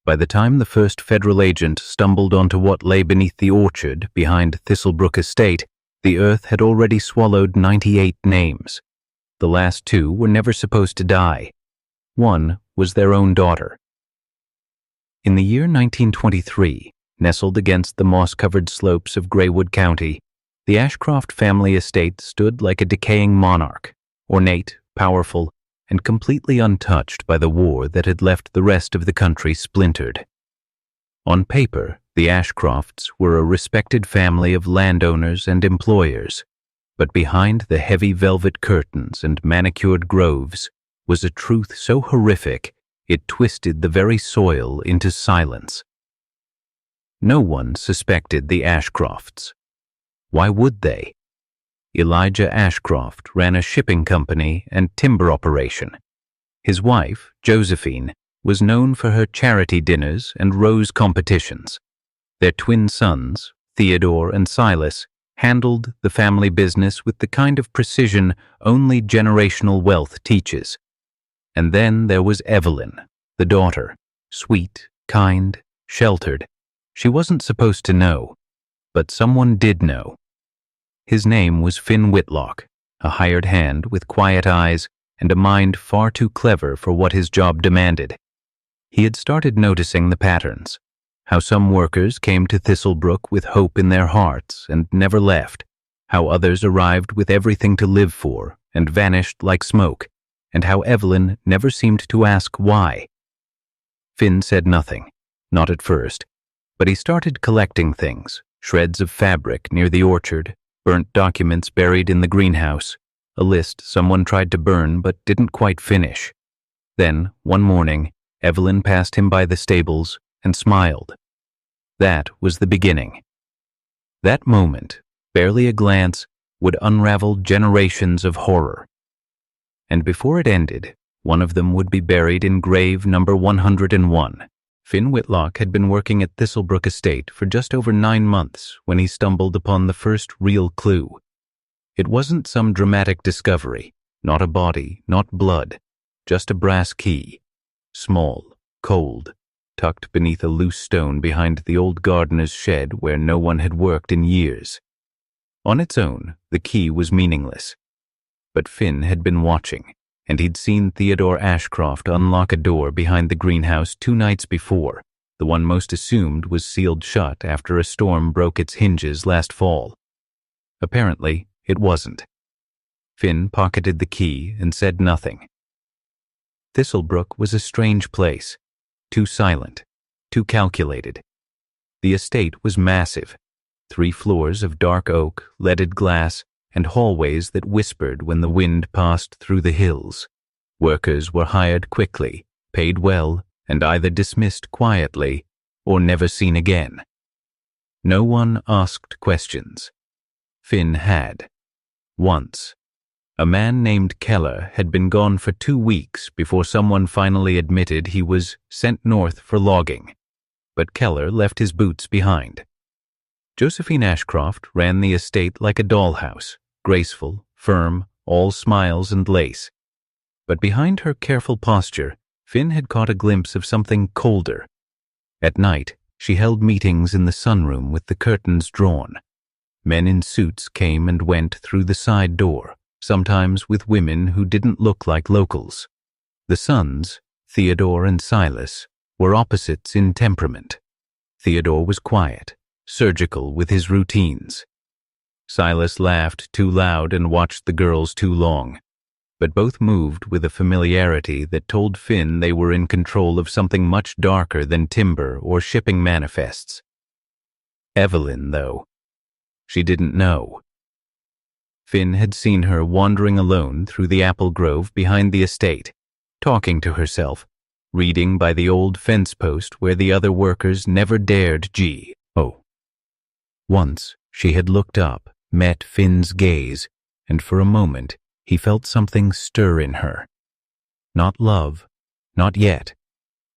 By the time the first federal agent stumbled onto what lay beneath the orchard behind Thistlebrook Estate, the earth had already swallowed 98 names. The last two were never supposed to die. One was their own daughter. In the year 1923, nestled against the moss-covered slopes of Graywood County, the Ashcroft family estate stood like a decaying monarch, ornate, powerful, and completely untouched by the war that had left the rest of the country splintered. On paper, the Ashcrofts were a respected family of landowners and employers, but behind the heavy velvet curtains and manicured groves was a truth so horrific it twisted the very soil into silence. No one suspected the Ashcrofts. Why would they? Elijah Ashcroft ran a shipping company and timber operation. His wife, Josephine, was known for her charity dinners and rose competitions. Their twin sons, Theodore and Silas, handled the family business with the kind of precision only generational wealth teaches. And then there was Evelyn, the daughter, sweet, kind, sheltered. She wasn't supposed to know, but someone did know. His name was Finn Whitlock, a hired hand with quiet eyes and a mind far too clever for what his job demanded. He had started noticing the patterns, how some workers came to Thistlebrook with hope in their hearts and never left, how others arrived with everything to live for and vanished like smoke, and how Evelyn never seemed to ask why. Finn said nothing, not at first, but he started collecting things, shreds of fabric near the orchard, burnt documents buried in the greenhouse, a list someone tried to burn but didn't quite finish. Then, one morning, Evelyn passed him by the stables and smiled. That was the beginning. That moment, barely a glance, would unravel generations of horror. And before it ended, one of them would be buried in grave number 101. Finn Whitlock had been working at Thistlebrook Estate for just over 9 months when he stumbled upon the first real clue. It wasn't some dramatic discovery, not a body, not blood, just a brass key, small, cold, tucked beneath a loose stone behind the old gardener's shed where no one had worked in years. On its own, the key was meaningless. But Finn had been watching, and he'd seen Theodore Ashcroft unlock a door behind the greenhouse 2 nights before, the one most assumed was sealed shut after a storm broke its hinges last fall. Apparently, it wasn't. Finn pocketed the key and said nothing. Thistlebrook was a strange place, too silent, too calculated. The estate was massive, 3 floors of dark oak, leaded glass, and hallways that whispered when the wind passed through the hills. Workers were hired quickly, paid well, and either dismissed quietly or never seen again. No one asked questions. Finn had. Once. A man named Keller had been gone for 2 weeks before someone finally admitted he was sent north for logging, but Keller left his boots behind. Josephine Ashcroft ran the estate like a dollhouse, graceful, firm, all smiles and lace. But behind her careful posture, Finn had caught a glimpse of something colder. At night, she held meetings in the sunroom with the curtains drawn. Men in suits came and went through the side door, sometimes with women who didn't look like locals. The sons, Theodore and Silas, were opposites in temperament. Theodore was quiet, surgical with his routines. Silas laughed too loud and watched the girls too long, but both moved with a familiarity that told Finn they were in control of something much darker than timber or shipping manifests. Evelyn, though. She didn't know. Finn had seen her wandering alone through the apple grove behind the estate, talking to herself, reading by the old fence post where the other workers never dared G.O. Once she had looked up, met Finn's gaze, and for a moment he felt something stir in her. Not love, not yet,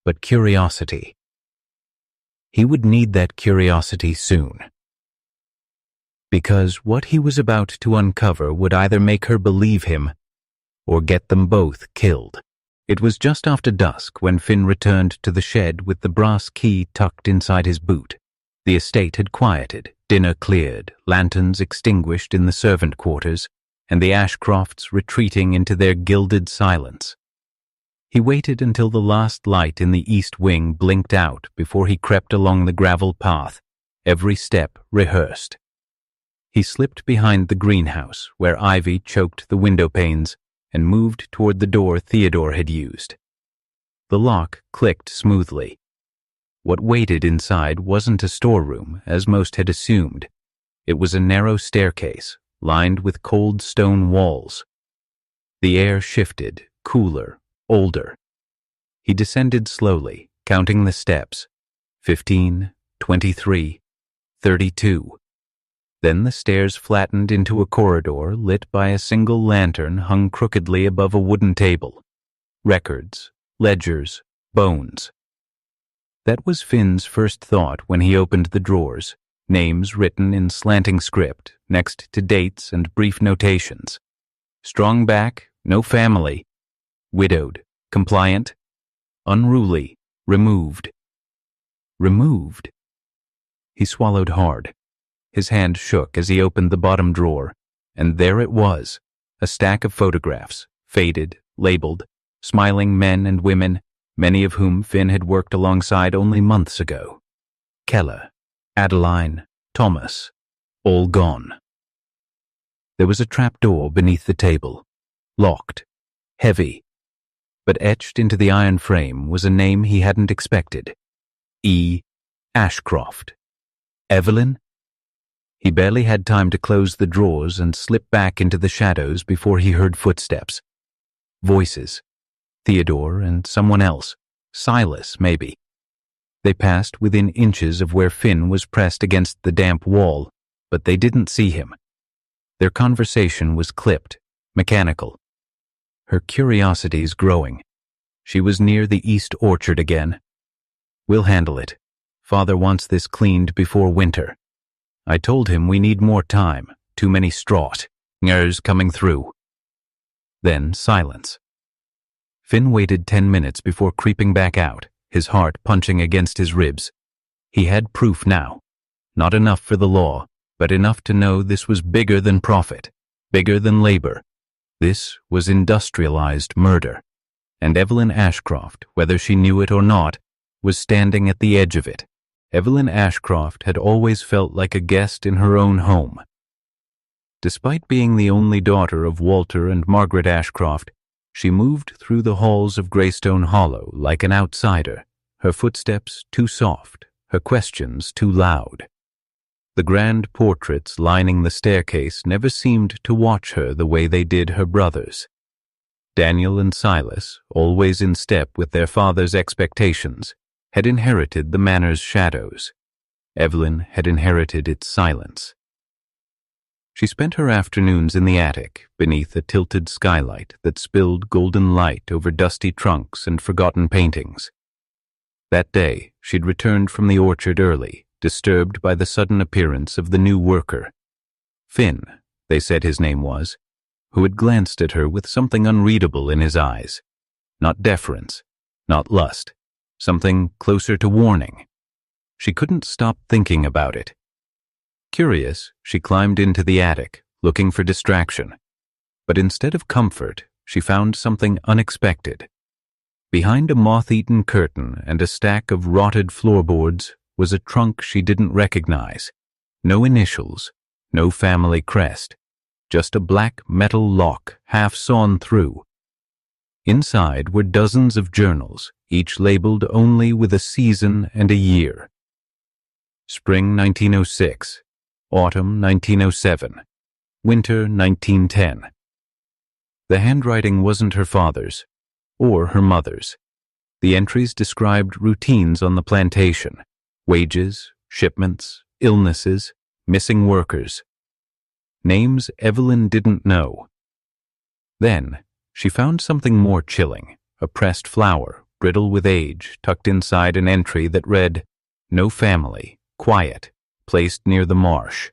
but curiosity. He would need that curiosity soon. Because what he was about to uncover would either make her believe him or get them both killed. It was just after dusk when Finn returned to the shed with the brass key tucked inside his boot. The estate had quieted, dinner cleared, lanterns extinguished in the servant quarters, and the Ashcrofts retreating into their gilded silence. He waited until the last light in the east wing blinked out before he crept along the gravel path, every step rehearsed. He slipped behind the greenhouse, where ivy choked the window panes, and moved toward the door Theodore had used. The lock clicked smoothly. What waited inside wasn't a storeroom, as most had assumed. It was a narrow staircase, lined with cold stone walls. The air shifted, cooler, older. He descended slowly, counting the steps. 15, 23, 32. Then the stairs flattened into a corridor lit by a single lantern hung crookedly above a wooden table. Records, ledgers, bones. That was Finn's first thought when he opened the drawers, names written in slanting script next to dates and brief notations. Strong back, no family. Widowed, compliant, unruly, removed. Removed? He swallowed hard. His hand shook as he opened the bottom drawer, and there it was, a stack of photographs, faded, labeled, smiling men and women, many of whom Finn had worked alongside only months ago. Keller, Adeline, Thomas, all gone. There was a trapdoor beneath the table, locked, heavy, but etched into the iron frame was a name he hadn't expected. E. Ashcroft. Evelyn? He barely had time to close the drawers and slip back into the shadows before he heard footsteps. Voices. Theodore and someone else. Silas, maybe. They passed within inches of where Finn was pressed against the damp wall, but they didn't see him. Their conversation was clipped, mechanical. Her curiosity's growing. She was near the east orchard again. We'll handle it. Father wants this cleaned before winter. I told him we need more time, too many ngers coming through. Then silence. Finn waited 10 minutes before creeping back out, his heart punching against his ribs. He had proof now. Not enough for the law, but enough to know this was bigger than profit, bigger than labor. This was industrialized murder. And Evelyn Ashcroft, whether she knew it or not, was standing at the edge of it. Evelyn Ashcroft had always felt like a guest in her own home. Despite being the only daughter of Walter and Margaret Ashcroft, she moved through the halls of Greystone Hollow like an outsider, her footsteps too soft, her questions too loud. The grand portraits lining the staircase never seemed to watch her the way they did her brothers. Daniel and Silas, always in step with their father's expectations, had inherited the Manor's shadows. Evelyn had inherited its silence. She spent her afternoons in the attic, beneath a tilted skylight that spilled golden light over dusty trunks and forgotten paintings. That day, she'd returned from the orchard early, disturbed by the sudden appearance of the new worker. Finn, they said his name was, who had glanced at her with something unreadable in his eyes. Not deference, not lust. Something closer to warning. She couldn't stop thinking about it. Curious, she climbed into the attic, looking for distraction. But instead of comfort, she found something unexpected. Behind a moth-eaten curtain and a stack of rotted floorboards was a trunk she didn't recognize. No initials, no family crest, just a black metal lock half sawn through. Inside were dozens of journals, each labeled only with a season and a year. Spring 1906, autumn 1907, winter 1910. The handwriting wasn't her father's, or her mother's. The entries described routines on the plantation, wages, shipments, illnesses, missing workers. Names Evelyn didn't know. Then, she found something more chilling, a pressed flower, brittle with age, tucked inside an entry that read, "No family, quiet, placed near the marsh."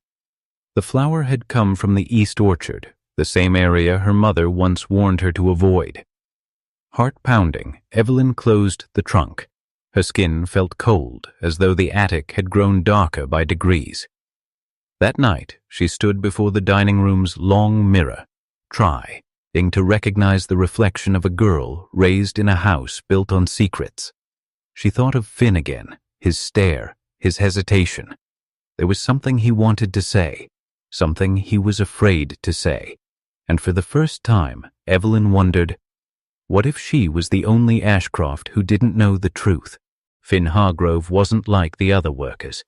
The flower had come from the east orchard, the same area her mother once warned her to avoid. Heart pounding, Evelyn closed the trunk. Her skin felt cold, as though the attic had grown darker by degrees. That night, she stood before the dining room's long mirror, trying to recognize the reflection of a girl raised in a house built on secrets. She thought of Finn again, his stare, his hesitation. There was something he wanted to say, something he was afraid to say. And for the first time, Evelyn wondered, what if she was the only Ashcroft who didn't know the truth? Finn Hargrove wasn't like the other workers.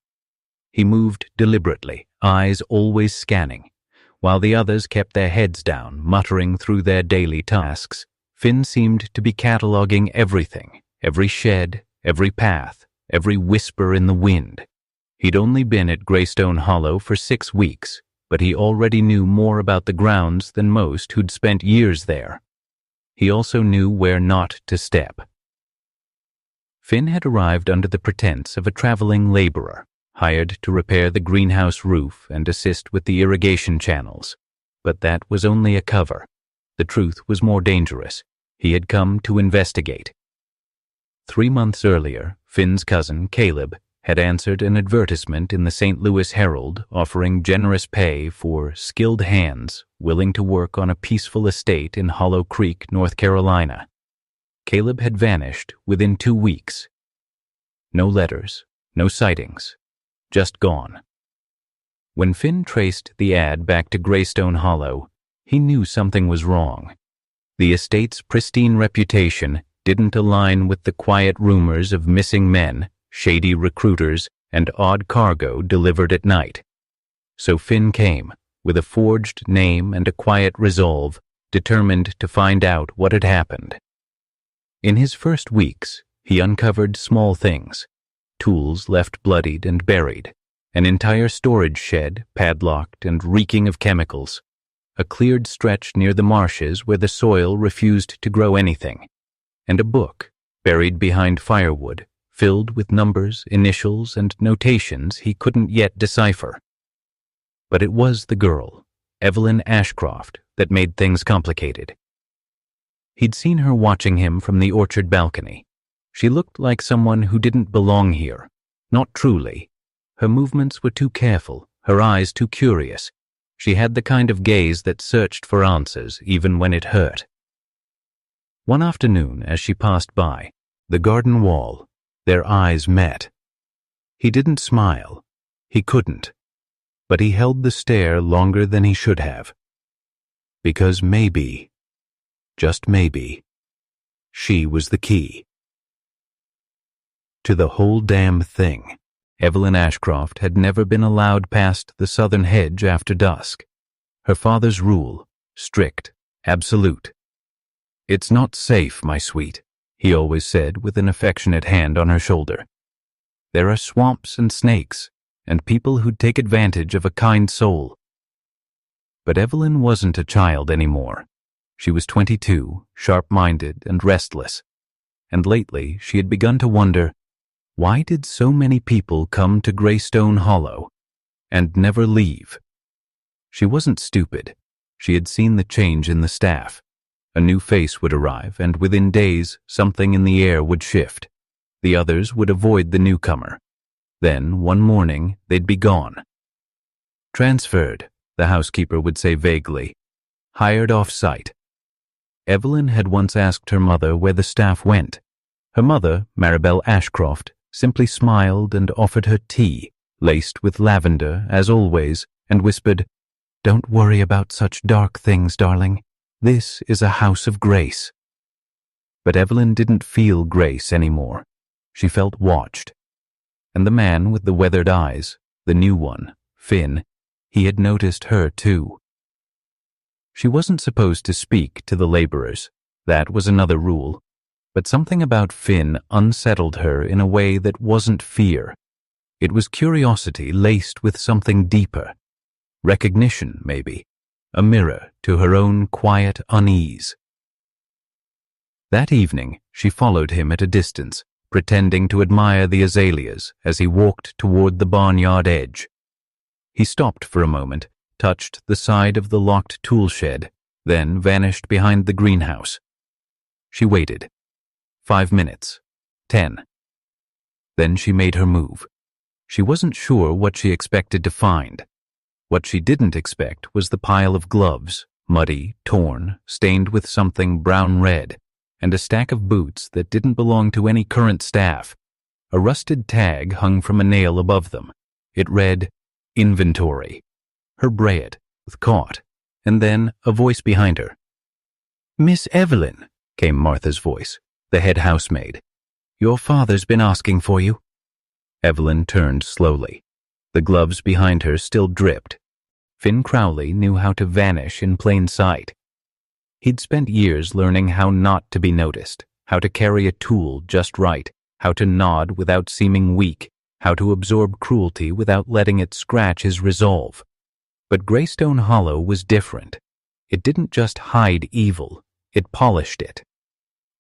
He moved deliberately, eyes always scanning. While the others kept their heads down, muttering through their daily tasks, Finn seemed to be cataloging everything, every shed, every path, every whisper in the wind. He'd only been at Greystone Hollow for 6 weeks, but he already knew more about the grounds than most who'd spent years there. He also knew where not to step. Finn had arrived under the pretense of a traveling laborer, hired to repair the greenhouse roof and assist with the irrigation channels. But that was only a cover. The truth was more dangerous. He had come to investigate. 3 months earlier, Finn's cousin, Caleb, had answered an advertisement in the St. Louis Herald offering generous pay for skilled hands willing to work on a peaceful estate in Hollow Creek, North Carolina. Caleb had vanished within 2 weeks. No letters, no sightings, just gone. When Finn traced the ad back to Greystone Hollow, he knew something was wrong. The estate's pristine reputation didn't align with the quiet rumors of missing men, shady recruiters, and odd cargo delivered at night. So Finn came, with a forged name and a quiet resolve, determined to find out what had happened. In his first weeks, he uncovered small things, tools left bloodied and buried, an entire storage shed padlocked and reeking of chemicals, a cleared stretch near the marshes where the soil refused to grow anything, and a book buried behind firewood, filled with numbers, initials, and notations he couldn't yet decipher. But it was the girl, Evelyn Ashcroft, that made things complicated. He'd seen her watching him from the orchard balcony. She looked like someone who didn't belong here, not truly. Her movements were too careful, her eyes too curious. She had the kind of gaze that searched for answers even when it hurt. One afternoon, as she passed by the garden wall, their eyes met. He didn't smile. He couldn't. But he held the stare longer than he should have. Because maybe, just maybe, she was the key to the whole damn thing. Evelyn Ashcroft had never been allowed past the southern hedge after dusk. Her father's rule, strict, absolute. "It's not safe, my sweet," he always said with an affectionate hand on her shoulder. "There are swamps and snakes, and people who'd take advantage of a kind soul." But Evelyn wasn't a child anymore. She was 22, sharp-minded and restless. And lately she had begun to wonder, why did so many people come to Greystone Hollow and never leave? She wasn't stupid. She had seen the change in the staff. A new face would arrive, and within days something in the air would shift. The others would avoid the newcomer. Then, one morning, they'd be gone. "Transferred," the housekeeper would say vaguely. "Hired off-site." Evelyn had once asked her mother where the staff went. Her mother, Maribel Ashcroft, simply smiled and offered her tea, laced with lavender, as always, and whispered, "Don't worry about such dark things, darling. This is a house of grace." But Evelyn didn't feel grace anymore. She felt watched. And the man with the weathered eyes, the new one, Finn, he had noticed her too. She wasn't supposed to speak to the laborers. That was another rule. But something about Finn unsettled her in a way that wasn't fear. It was curiosity laced with something deeper. Recognition, maybe. A mirror to her own quiet unease. That evening, she followed him at a distance, pretending to admire the azaleas as he walked toward the barnyard edge. He stopped for a moment, touched the side of the locked tool shed, then vanished behind the greenhouse. She waited. 5 minutes. 10. Then she made her move. She wasn't sure what she expected to find. What she didn't expect was the pile of gloves, muddy, torn, stained with something brown-red, and a stack of boots that didn't belong to any current staff. A rusted tag hung from a nail above them. It read, "Inventory." Her bray was caught, and then a voice behind her. "Miss Evelyn," came Martha's voice, the head housemaid. "Your father's been asking for you." Evelyn turned slowly. The gloves behind her still dripped. Finn Crowley knew how to vanish in plain sight. He'd spent years learning how not to be noticed, how to carry a tool just right, how to nod without seeming weak, how to absorb cruelty without letting it scratch his resolve. But Greystone Hollow was different. It didn't just hide evil, it polished it.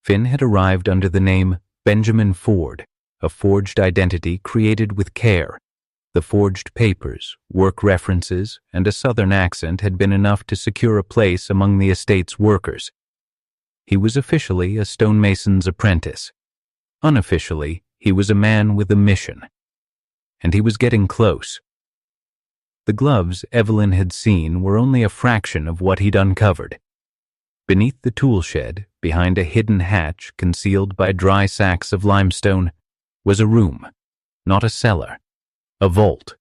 Finn had arrived under the name Benjamin Ford, a forged identity created with care. The forged papers, work references, and a southern accent had been enough to secure a place among the estate's workers. He was officially a stonemason's apprentice. Unofficially, he was a man with a mission. And he was getting close. The gloves Evelyn had seen were only a fraction of what he'd uncovered. Beneath the tool shed, behind a hidden hatch concealed by dry sacks of limestone, was a room, not a cellar, a vault.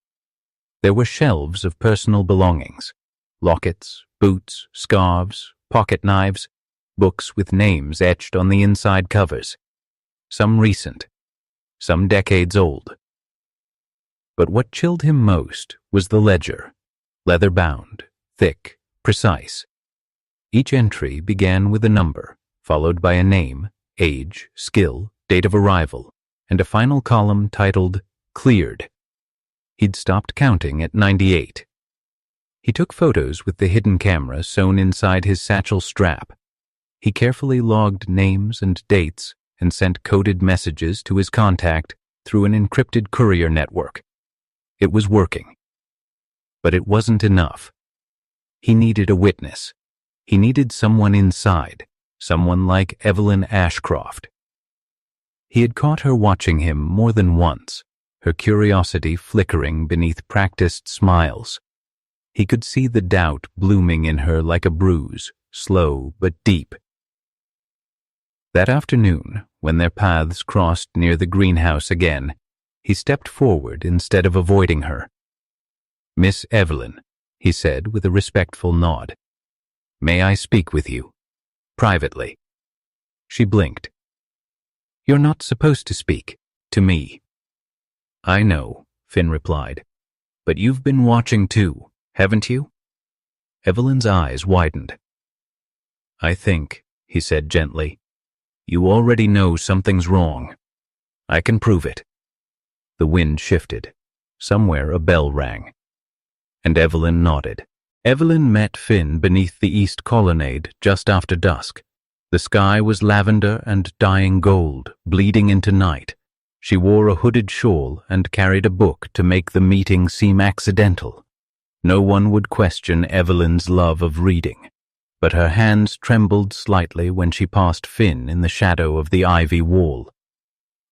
There were shelves of personal belongings, lockets, boots, scarves, pocket knives, books with names etched on the inside covers, some recent, some decades old. But what chilled him most was the ledger, leather-bound, thick, precise. Each entry began with a number, followed by a name, age, skill, date of arrival, and a final column titled Cleared. He'd stopped counting at 98. He took photos with the hidden camera sewn inside his satchel strap. He carefully logged names and dates and sent coded messages to his contact through an encrypted courier network. It was working. But it wasn't enough. He needed a witness. He needed someone inside, someone like Evelyn Ashcroft. He had caught her watching him more than once, her curiosity flickering beneath practiced smiles. He could see the doubt blooming in her like a bruise, slow but deep. That afternoon, when their paths crossed near the greenhouse again, he stepped forward instead of avoiding her. "Miss Evelyn," he said with a respectful nod. "May I speak with you? Privately." She blinked. "You're not supposed to speak to me." "I know," Finn replied. "But you've been watching too, haven't you?" Evelyn's eyes widened. "I think," he said gently, "you already know something's wrong. I can prove it." The wind shifted. Somewhere a bell rang. And Evelyn nodded. Evelyn met Finn beneath the east colonnade just after dusk. The sky was lavender and dying gold, bleeding into night. She wore a hooded shawl and carried a book to make the meeting seem accidental. No one would question Evelyn's love of reading, but her hands trembled slightly when she passed Finn in the shadow of the ivy wall.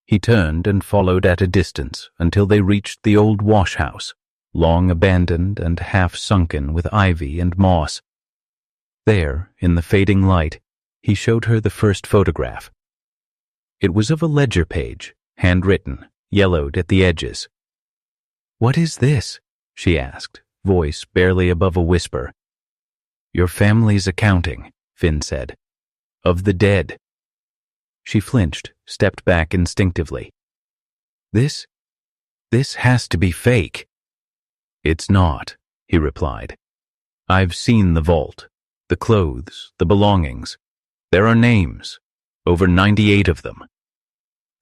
He turned and followed at a distance until they reached the old wash-house, long abandoned and half-sunken with ivy and moss. There, in the fading light, he showed her the first photograph. It was of a ledger page, handwritten, yellowed at the edges. "What is this?" she asked, voice barely above a whisper. "Your family's accounting," Finn said. "Of the dead." She flinched, stepped back instinctively. This has to be fake." "It's not," he replied. "I've seen the vault, the clothes, the belongings. There are names, over 98 of them."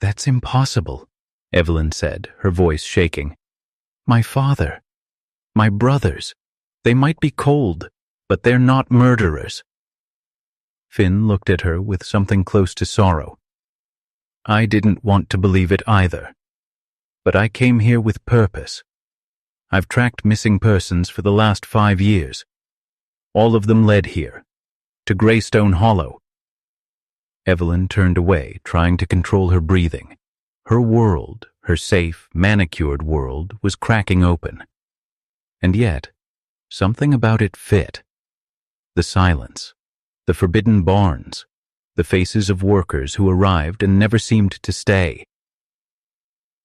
"That's impossible," Evelyn said, her voice shaking. "My father, my brothers, they might be cold, but they're not murderers." Finn looked at her with something close to sorrow. "I didn't want to believe it either. But I came here with purpose. I've tracked missing persons for the last 5 years. All of them led here, to Greystone Hollow." Evelyn turned away, trying to control her breathing. Her world, her safe, manicured world, was cracking open. And yet, something about it fit. The silence, the forbidden barns, the faces of workers who arrived and never seemed to stay.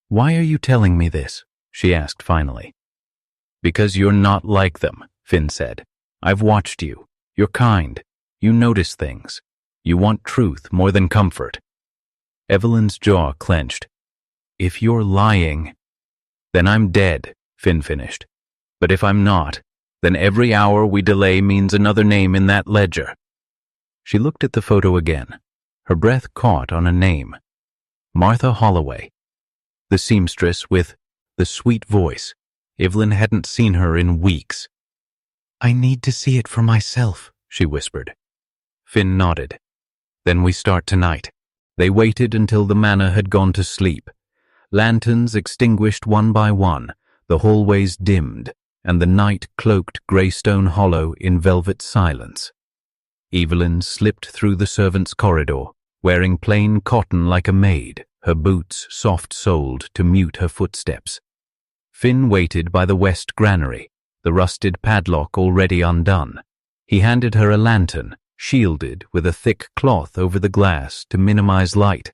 "Why are you telling me this?" she asked finally. "Because you're not like them," Finn said. "I've watched you. You're kind. You notice things. You want truth more than comfort." Evelyn's jaw clenched. "If you're lying, then I'm dead," Finn finished. "But if I'm not, then every hour we delay means another name in that ledger." She looked at the photo again. Her breath caught on a name. Martha Holloway. The seamstress with the sweet voice. Evelyn hadn't seen her in weeks. "I need to see it for myself," she whispered. Finn nodded. "Then we start tonight." They waited until the manor had gone to sleep. Lanterns extinguished one by one, the hallways dimmed, and the night cloaked Greystone Hollow in velvet silence. Evelyn slipped through the servants' corridor, wearing plain cotton like a maid, her boots soft-soled to mute her footsteps. Finn waited by the west granary, the rusted padlock already undone. He handed her a lantern, shielded with a thick cloth over the glass to minimize light.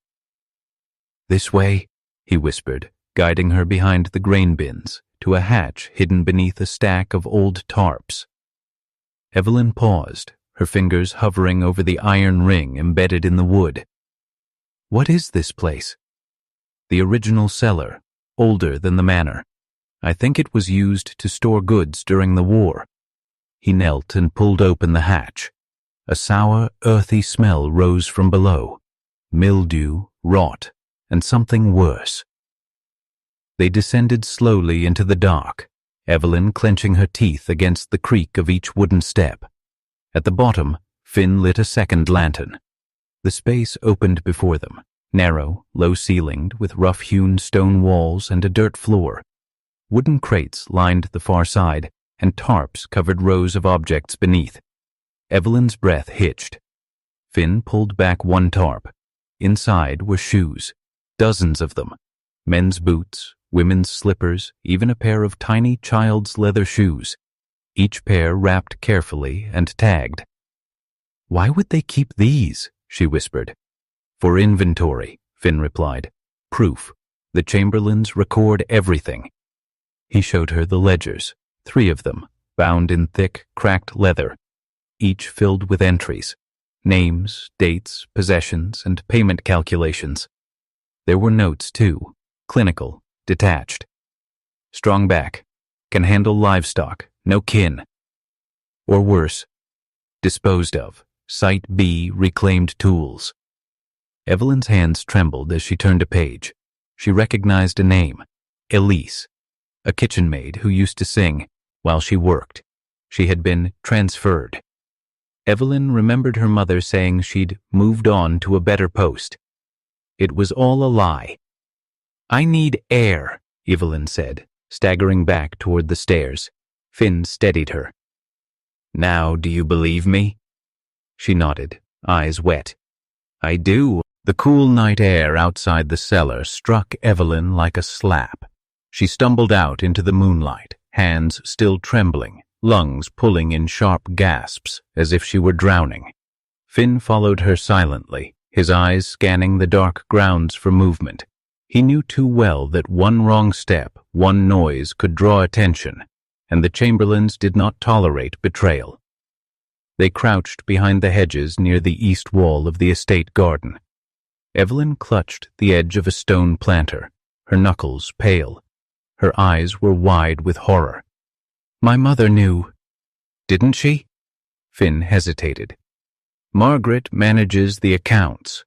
"This way," he whispered, guiding her behind the grain bins to a hatch hidden beneath a stack of old tarps. Evelyn paused, her fingers hovering over the iron ring embedded in the wood. "What is this place?" "The original cellar, older than the manor. I think it was used to store goods during the war." He knelt and pulled open the hatch. A sour, earthy smell rose from below. Mildew, rot, and something worse. They descended slowly into the dark, Evelyn clenching her teeth against the creak of each wooden step. At the bottom, Finn lit a second lantern. The space opened before them, narrow, low-ceilinged, with rough-hewn stone walls and a dirt floor. Wooden crates lined the far side, and tarps covered rows of objects beneath. Evelyn's breath hitched. Finn pulled back one tarp. Inside were shoes, dozens of them. Men's boots, women's slippers, even a pair of tiny child's leather shoes. Each pair wrapped carefully and tagged. "Why would they keep these?" she whispered. "For inventory," Finn replied. "Proof. The Chamberlains record everything." He showed her the ledgers, 3 of them, bound in thick, cracked leather, each filled with entries, names, dates, possessions, and payment calculations. There were notes, too, clinical, detached. Strong back, can handle livestock, no kin. Or worse, disposed of, Site B, reclaimed tools. Evelyn's hands trembled as she turned a page. She recognized a name, Elise, a kitchen maid who used to sing while she worked. She had been transferred. Evelyn remembered her mother saying she'd moved on to a better post. It was all a lie. "I need air," Evelyn said, staggering back toward the stairs. Finn steadied her. "Now, do you believe me?" She nodded, eyes wet. "I do." The cool night air outside the cellar struck Evelyn like a slap. She stumbled out into the moonlight, hands still trembling, lungs pulling in sharp gasps as if she were drowning. Finn followed her silently, his eyes scanning the dark grounds for movement. He knew too well that one wrong step, one noise could draw attention, and the Chamberlains did not tolerate betrayal. They crouched behind the hedges near the east wall of the estate garden. Evelyn clutched the edge of a stone planter, her knuckles pale. Her eyes were wide with horror. "My mother knew." "Didn't she?" Finn hesitated. "Margaret manages the accounts.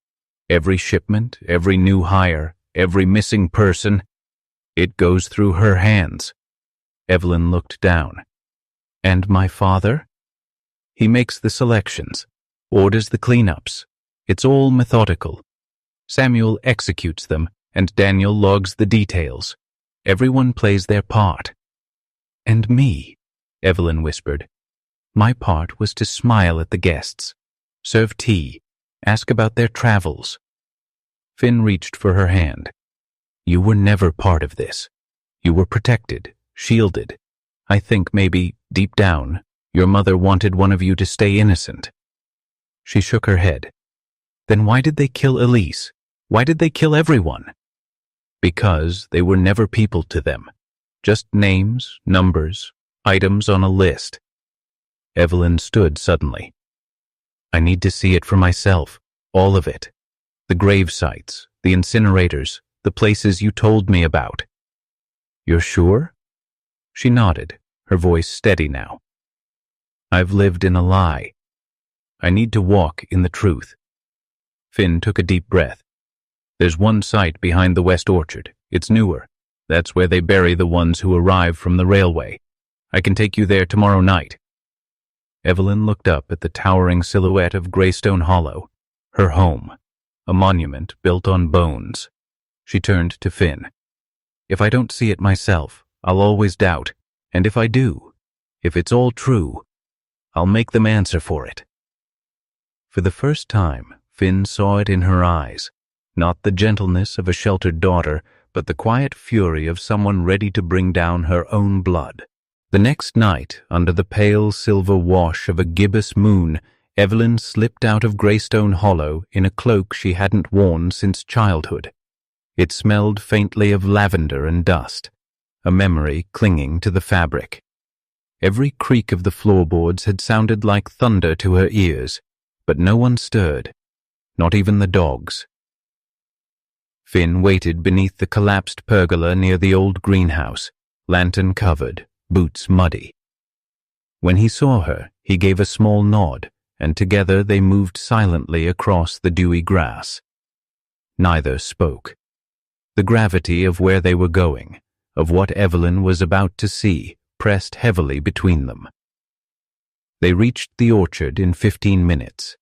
Every shipment, every new hire, every missing person, it goes through her hands." Evelyn looked down. "And my father?" "He makes the selections, orders the cleanups. It's all methodical. Samuel executes them, and Daniel logs the details. Everyone plays their part." "And me," Evelyn whispered. "My part was to smile at the guests, serve tea, Ask about their travels. Finn reached for her hand. You were never part of this. You were protected, shielded. I think maybe, deep down, your mother wanted one of you to stay innocent. She shook her head. Then why did they kill Elise? Why did they kill everyone? Because they were never people to them. Just names, numbers, items on a list. Evelyn stood suddenly. I need to see it for myself, all of it. The grave sites, the incinerators, the places you told me about. You're sure? She nodded, her voice steady now. I've lived in a lie. I need to walk in the truth. Finn took a deep breath. There's one site behind the West Orchard. It's newer. That's where they bury the ones who arrive from the railway. I can take you there tomorrow night. Evelyn looked up at the towering silhouette of Greystone Hollow, her home, a monument built on bones. She turned to Finn. If I don't see it myself, I'll always doubt. And if I do, if it's all true, I'll make them answer for it. For the first time, Finn saw it in her eyes, not the gentleness of a sheltered daughter, but the quiet fury of someone ready to bring down her own blood. The next night, under the pale silver wash of a gibbous moon, Evelyn slipped out of Greystone Hollow in a cloak she hadn't worn since childhood. It smelled faintly of lavender and dust, a memory clinging to the fabric. Every creak of the floorboards had sounded like thunder to her ears, but no one stirred, not even the dogs. Finn waited beneath the collapsed pergola near the old greenhouse, lantern covered, boots muddy. When he saw her, he gave a small nod, and together they moved silently across the dewy grass. Neither spoke. The gravity of where they were going, of what Evelyn was about to see, pressed heavily between them. They reached the orchard in 15 minutes.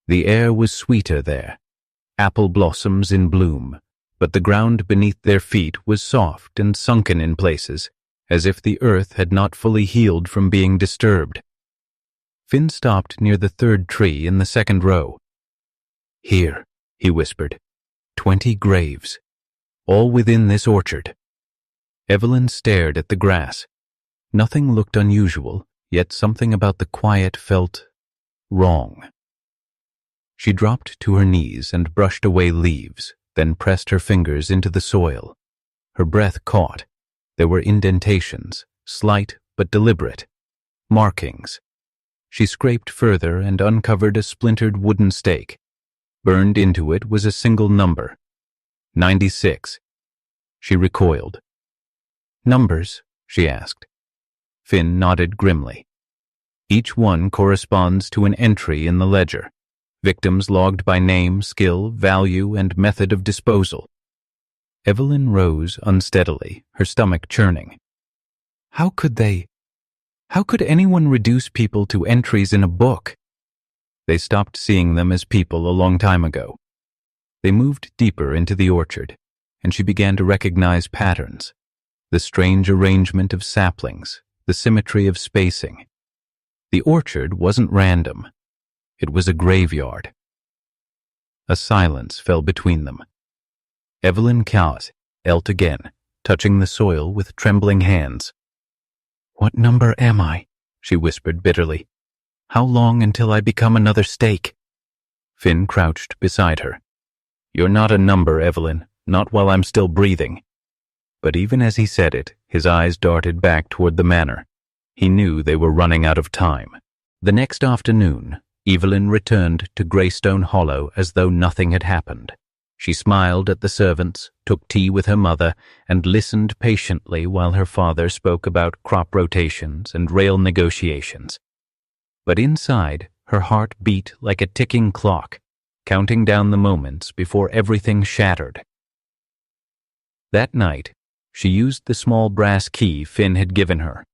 The air was sweeter there, apple blossoms in bloom, but the ground beneath their feet was soft and sunken in places, as if the earth had not fully healed from being disturbed. Finn stopped near the third tree in the second row. Here, he whispered, 20 graves, all within this orchard. Evelyn stared at the grass. Nothing looked unusual, yet something about the quiet felt wrong. She dropped to her knees and brushed away leaves, then pressed her fingers into the soil. Her breath caught. There were indentations, slight but deliberate, markings. She scraped further and uncovered a splintered wooden stake. Burned into it was a single number, 96. She recoiled. Numbers? She asked. Finn nodded grimly. Each one corresponds to an entry in the ledger. Victims logged by name, skill, value, and method of disposal. Evelyn rose unsteadily, her stomach churning. How could anyone reduce people to entries in a book? They stopped seeing them as people a long time ago. They moved deeper into the orchard, and she began to recognize patterns. The strange arrangement of saplings, the symmetry of spacing. The orchard wasn't random. It was a graveyard. A silence fell between them. Evelyn knelt again, touching the soil with trembling hands. What number am I? She whispered bitterly. How long until I become another stake? Finn crouched beside her. You're not a number, Evelyn, not while I'm still breathing. But even as he said it, his eyes darted back toward the manor. He knew they were running out of time. The next afternoon, Evelyn returned to Greystone Hollow as though nothing had happened. She smiled at the servants, took tea with her mother, and listened patiently while her father spoke about crop rotations and rail negotiations. But inside, her heart beat like a ticking clock, counting down the moments before everything shattered. That night, she used the small brass key Finn had given her.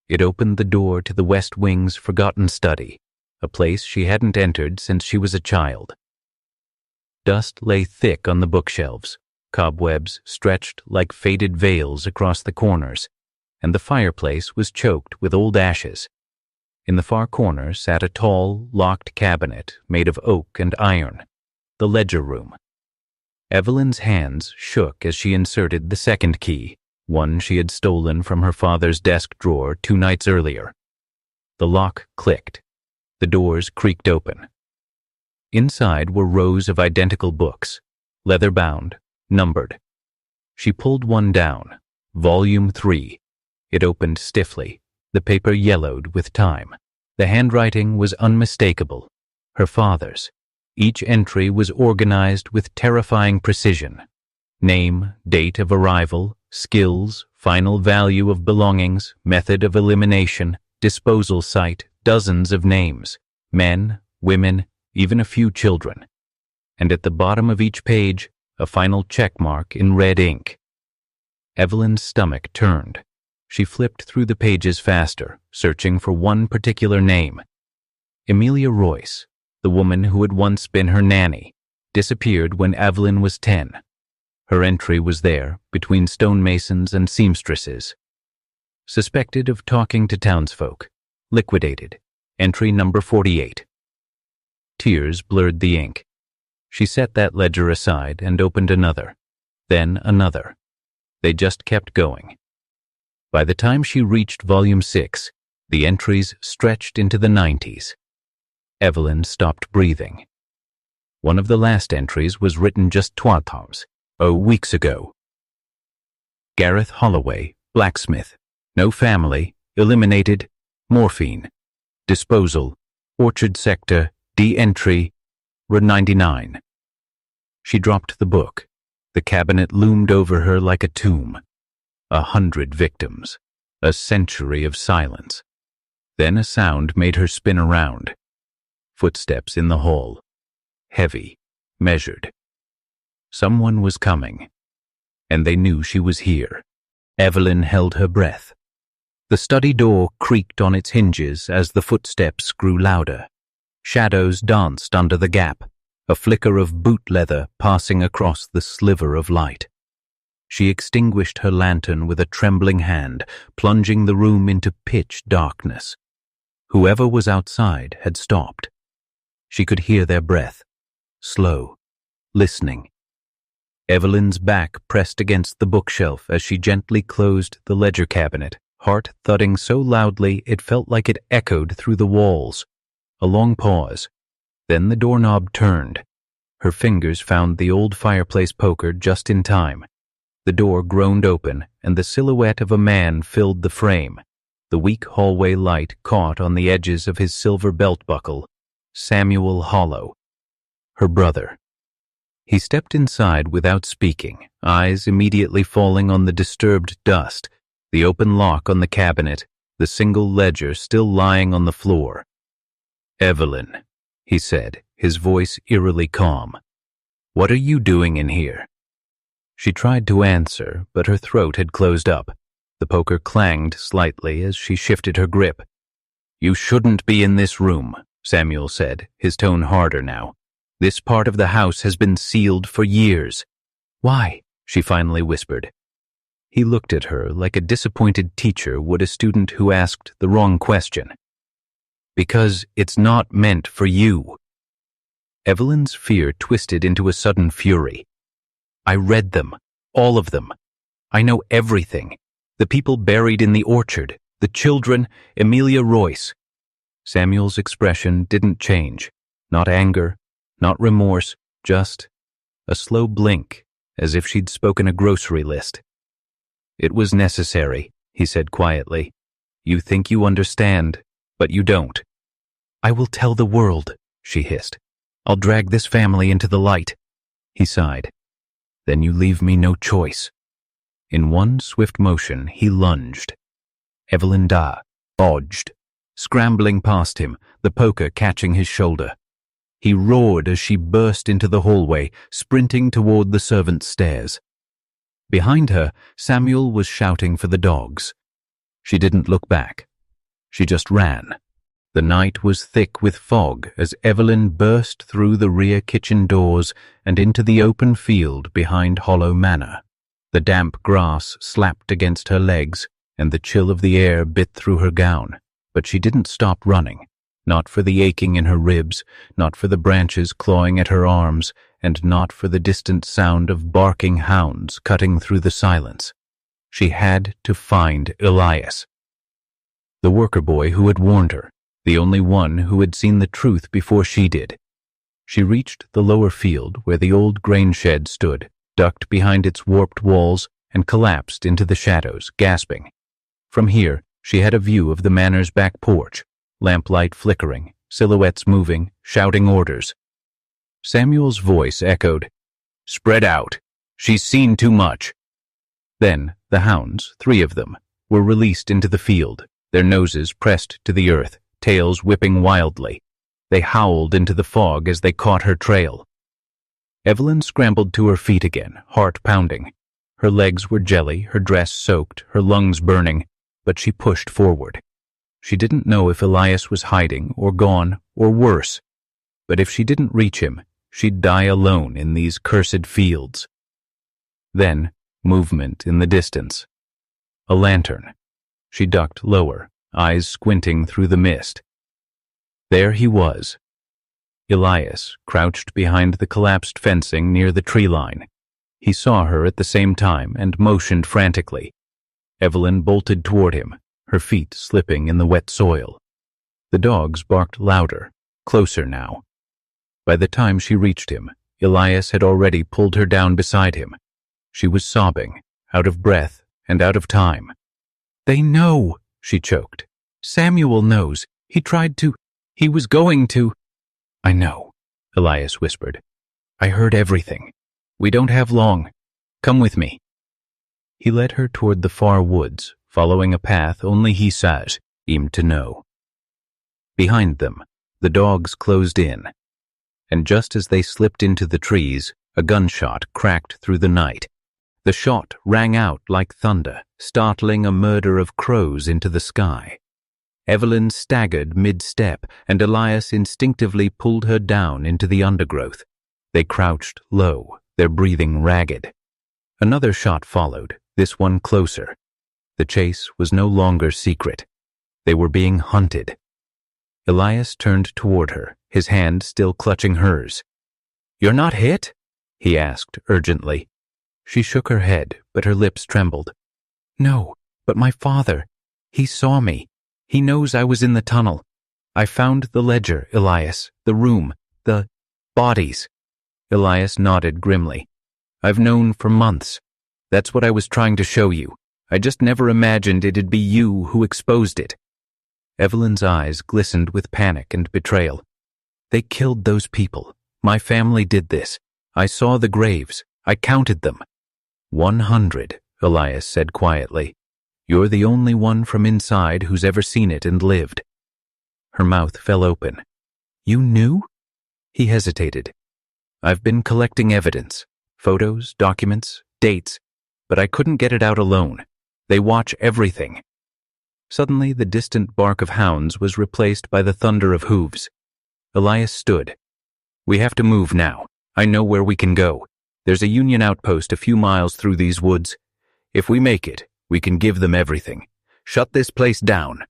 It opened the door to the West Wing's forgotten study, a place she hadn't entered since she was a child. Dust lay thick on the bookshelves, cobwebs stretched like faded veils across the corners, and the fireplace was choked with old ashes. In the far corner sat a tall, locked cabinet made of oak and iron, the ledger room. Evelyn's hands shook as she inserted the second key, one she had stolen from her father's desk drawer 2 nights earlier. The lock clicked. The doors creaked open. Inside were rows of identical books, leather-bound, numbered. She pulled one down, Volume 3. It opened stiffly, the paper yellowed with time. The handwriting was unmistakable, her father's. Each entry was organized with terrifying precision. Name, date of arrival, skills, final value of belongings, method of elimination, disposal site, dozens of names, men, women, even a few children. And at the bottom of each page, a final check mark in red ink. Evelyn's stomach turned. She flipped through the pages faster, searching for one particular name. Amelia Royce, the woman who had once been her nanny, disappeared when Evelyn was 10. Her entry was there, between stonemasons and seamstresses. Suspected of talking to townsfolk. Liquidated. Entry number 48. Tears blurred the ink. She set that ledger aside and opened another. Then another. They just kept going. By the time she reached Volume 6, the entries stretched into the 90s. Evelyn stopped breathing. One of the last entries was written just 2 weeks ago. Gareth Holloway, blacksmith. No family, eliminated, morphine. Disposal, Orchard Sector, D entry, R99. She dropped the book. The cabinet loomed over her like a tomb. 100 victims. A century of silence. Then a sound made her spin around. Footsteps in the hall. Heavy, measured. Someone was coming, and they knew she was here. Evelyn held her breath. The study door creaked on its hinges as the footsteps grew louder. Shadows danced under the gap, a flicker of boot leather passing across the sliver of light. She extinguished her lantern with a trembling hand, plunging the room into pitch darkness. Whoever was outside had stopped. She could hear their breath, slow, listening. Evelyn's back pressed against the bookshelf as she gently closed the ledger cabinet, heart thudding so loudly it felt like it echoed through the walls. A long pause. Then the doorknob turned. Her fingers found the old fireplace poker just in time. The door groaned open, and the silhouette of a man filled the frame. The weak hallway light caught on the edges of his silver belt buckle. Samuel Hollow. Her brother. He stepped inside without speaking, eyes immediately falling on the disturbed dust, the open lock on the cabinet, the single ledger still lying on the floor. "Evelyn," he said, his voice eerily calm. "What are you doing in here?" She tried to answer, but her throat had closed up. The poker clanged slightly as she shifted her grip. "You shouldn't be in this room," Samuel said, his tone harder now. "This part of the house has been sealed for years." "Why?" she finally whispered. He looked at her like a disappointed teacher would a student who asked the wrong question. "Because it's not meant for you." Evelyn's fear twisted into a sudden fury. "I read them, all of them. I know everything. The people buried in the orchard, the children, Amelia Royce." Samuel's expression didn't change. Not anger, not remorse, just a slow blink, as if she'd spoken a grocery list. "It was necessary," he said quietly. "You think you understand, but you don't." "I will tell the world," she hissed. "I'll drag this family into the light." He sighed. "Then you leave me no choice." In one swift motion, he lunged. Evelyn dodged, scrambling past him, the poker catching his shoulder. He roared as she burst into the hallway, sprinting toward the servants' stairs. Behind her, Samuel was shouting for the dogs. She didn't look back. She just ran. The night was thick with fog as Evelyn burst through the rear kitchen doors and into the open field behind Hollow Manor. The damp grass slapped against her legs, and the chill of the air bit through her gown. But she didn't stop running, not for the aching in her ribs, not for the branches clawing at her arms, and not for the distant sound of barking hounds cutting through the silence. She had to find Elias. The worker boy who had warned her, the only one who had seen the truth before she did. She reached the lower field where the old grain shed stood, ducked behind its warped walls, and collapsed into the shadows, gasping. From here, she had a view of the Manor's back porch, lamplight flickering, silhouettes moving, shouting orders. Samuel's voice echoed, "Spread out. She's seen too much." Then the hounds, 3 of them, were released into the field, their noses pressed to the earth, tails whipping wildly. They howled into the fog as they caught her trail. Evelyn scrambled to her feet again, heart pounding. Her legs were jelly, her dress soaked, her lungs burning, but she pushed forward. She didn't know if Elias was hiding or gone or worse, but if she didn't reach him, she'd die alone in these cursed fields. Then, movement in the distance. A lantern. She ducked lower, eyes squinting through the mist. There he was. Elias, crouched behind the collapsed fencing near the tree line. He saw her at the same time and motioned frantically. Evelyn bolted toward him, her feet slipping in the wet soil. The dogs barked louder, closer now. By the time she reached him, Elias had already pulled her down beside him. She was sobbing, out of breath and out of time. "They know," she choked. "Samuel knows. He was going to—" "I know," Elias whispered. "I heard everything. We don't have long. Come with me." He led her toward the far woods, following a path only he seemed to know. Behind them, the dogs closed in, and just as they slipped into the trees, a gunshot cracked through the night. The shot rang out like thunder, startling a murder of crows into the sky. Evelyn staggered mid-step, and Elias instinctively pulled her down into the undergrowth. They crouched low, their breathing ragged. Another shot followed, this one closer. The chase was no longer secret. They were being hunted. Elias turned toward her, his hand still clutching hers. "You're not hit?" he asked urgently. She shook her head, but her lips trembled. "No, but my father. He saw me. He knows I was in the tunnel. I found the ledger, Elias, the room, the bodies." Elias nodded grimly. "I've known for months. That's what I was trying to show you. I just never imagined it'd be you who exposed it." Evelyn's eyes glistened with panic and betrayal. "They killed those people. My family did this. I saw the graves. I counted them." 100, Elias said quietly. "You're the only one from inside who's ever seen it and lived." Her mouth fell open. "You knew?" He hesitated. "I've been collecting evidence, photos, documents, dates, but I couldn't get it out alone. They watch everything." Suddenly, the distant bark of hounds was replaced by the thunder of hooves. Elias stood. "We have to move now. I know where we can go. There's a Union outpost a few miles through these woods. If we make it, we can give them everything. Shut this place down."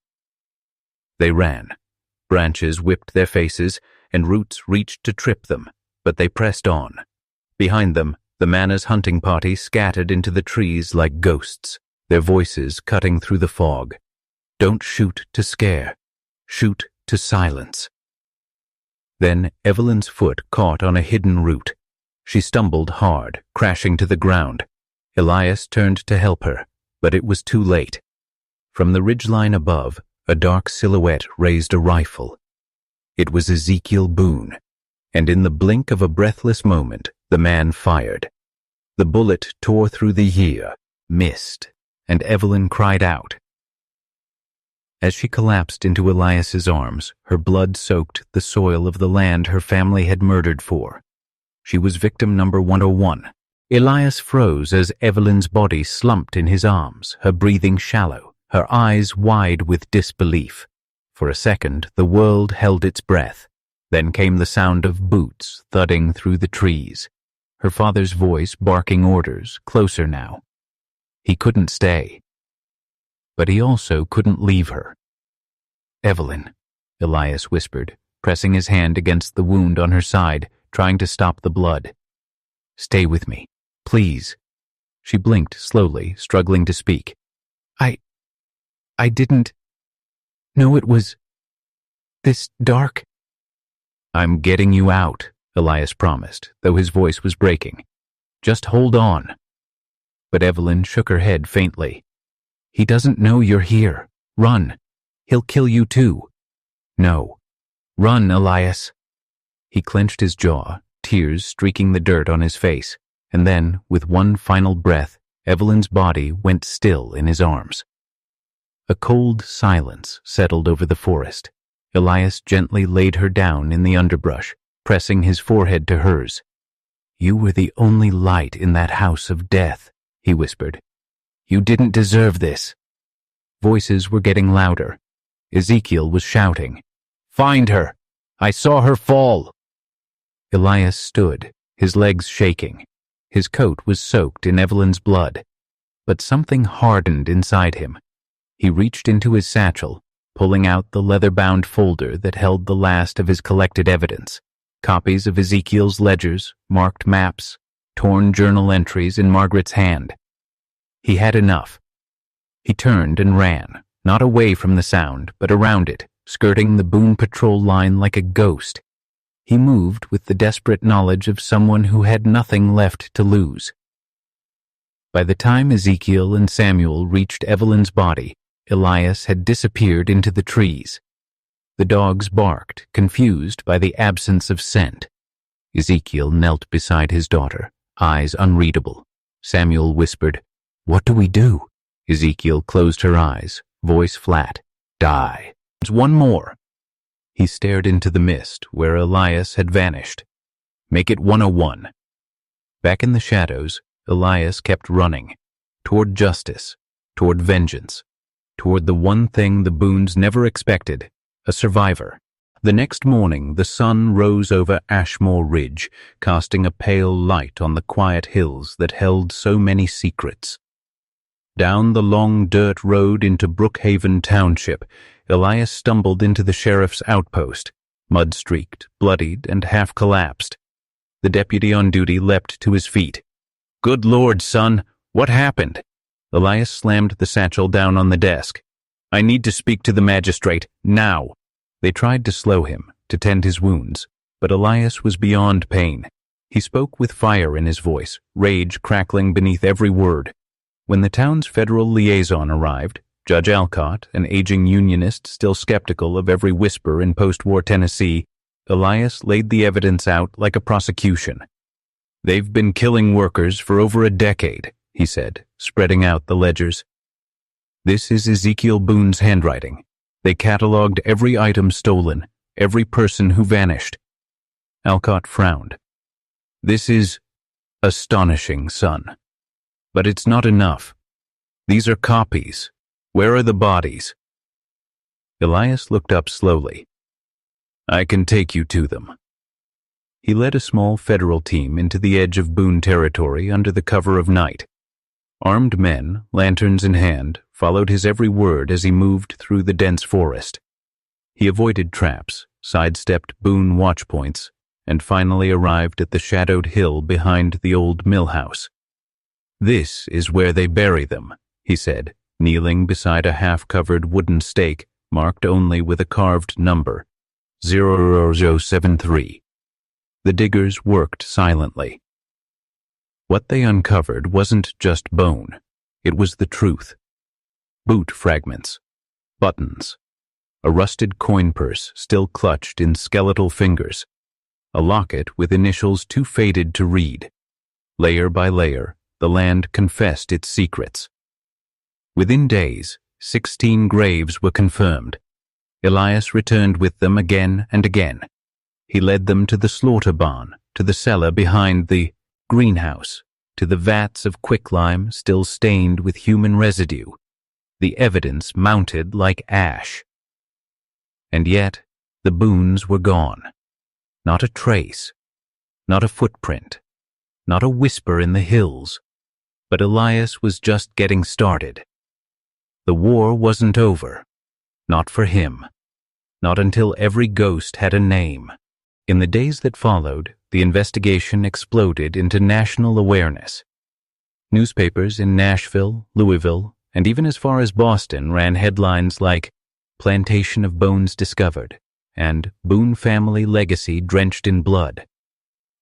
They ran. Branches whipped their faces, and roots reached to trip them, but they pressed on. Behind them, the Manor's hunting party scattered into the trees like ghosts, their voices cutting through the fog. "Don't shoot to scare. Shoot to silence." Then Evelyn's foot caught on a hidden root. She stumbled hard, crashing to the ground. Elias turned to help her, but it was too late. From the ridgeline above, a dark silhouette raised a rifle. It was Ezekiel Boone, and in the blink of a breathless moment, the man fired. The bullet tore through the year, missed, and Evelyn cried out. As she collapsed into Elias's arms, her blood soaked the soil of the land her family had murdered for. She was victim number 101. Elias froze as Evelyn's body slumped in his arms, her breathing shallow, her eyes wide with disbelief. For a second, the world held its breath. Then came the sound of boots thudding through the trees. Her father's voice barking orders, closer now. He couldn't stay. But he also couldn't leave her. Evelyn, Elias whispered, pressing his hand against the wound on her side, trying to stop the blood. Stay with me, please. She blinked slowly, struggling to speak. I didn't know it was this dark. I'm getting you out, Elias promised, though his voice was breaking. Just hold on. But Evelyn shook her head faintly. He doesn't know you're here. Run. He'll kill you too. No. Run, Elias. He clenched his jaw, tears streaking the dirt on his face, and then, with one final breath, Evelyn's body went still in his arms. A cold silence settled over the forest. Elias gently laid her down in the underbrush, pressing his forehead to hers. You were the only light in that house of death, he whispered. You didn't deserve this. Voices were getting louder. Ezekiel was shouting, Find her! I saw her fall! Elias stood, his legs shaking. His coat was soaked in Evelyn's blood, but something hardened inside him. He reached into his satchel, pulling out the leather-bound folder that held the last of his collected evidence, copies of Ezekiel's ledgers, marked maps, torn journal entries in Margaret's hand. He had enough. He turned and ran, not away from the sound, but around it, skirting the Boone patrol line like a ghost. He moved with the desperate knowledge of someone who had nothing left to lose. By the time Ezekiel and Samuel reached Evelyn's body, Elias had disappeared into the trees. The dogs barked, confused by the absence of scent. Ezekiel knelt beside his daughter, eyes unreadable. Samuel whispered, What do we do? Ezekiel closed her eyes, voice flat. Die. There's one more. He stared into the mist where Elias had vanished. Make it 101. Back in the shadows, Elias kept running. Toward justice. Toward vengeance. Toward the one thing the Boones never expected, a survivor. The next morning, the sun rose over Ashmore Ridge, casting a pale light on the quiet hills that held so many secrets. Down the long dirt road into Brookhaven Township, Elias stumbled into the sheriff's outpost, mud-streaked, bloodied, and half-collapsed. The deputy on duty leapt to his feet. Good Lord, son, what happened? Elias slammed the satchel down on the desk. I need to speak to the magistrate, now. They tried to slow him, to tend his wounds, but Elias was beyond pain. He spoke with fire in his voice, rage crackling beneath every word. When the town's federal liaison arrived, Judge Alcott, an aging unionist still skeptical of every whisper in post-war Tennessee, Elias laid the evidence out like a prosecution. They've been killing workers for over a decade, he said, spreading out the ledgers. This is Ezekiel Boone's handwriting. They catalogued every item stolen, every person who vanished. Alcott frowned. This is astonishing, son. But it's not enough. These are copies. Where are the bodies? Elias looked up slowly. I can take you to them. He led a small federal team into the edge of Boone territory under the cover of night. Armed men, lanterns in hand, followed his every word as he moved through the dense forest. He avoided traps, sidestepped Boone watchpoints, and finally arrived at the shadowed hill behind the old mill house. This is where they bury them, he said, kneeling beside a half-covered wooden stake marked only with a carved number, 0073. The diggers worked silently. What they uncovered wasn't just bone. It was the truth. Boot fragments, buttons, a rusted coin purse still clutched in skeletal fingers, a locket with initials too faded to read. Layer by layer, the land confessed its secrets. Within days, 16 graves were confirmed. Elias returned with them again and again. He led them to the slaughter barn, to the cellar behind the greenhouse, to the vats of quicklime still stained with human residue. The evidence mounted like ash. And yet, the Boones were gone. Not a trace, not a footprint, not a whisper in the hills. But Elias was just getting started. The war wasn't over. Not for him. not until every ghost had a name. In the days that followed, the investigation exploded into national awareness. Newspapers in Nashville, Louisville, and even as far as Boston ran headlines like "Plantation of Bones Discovered" and "Boone Family Legacy Drenched in Blood."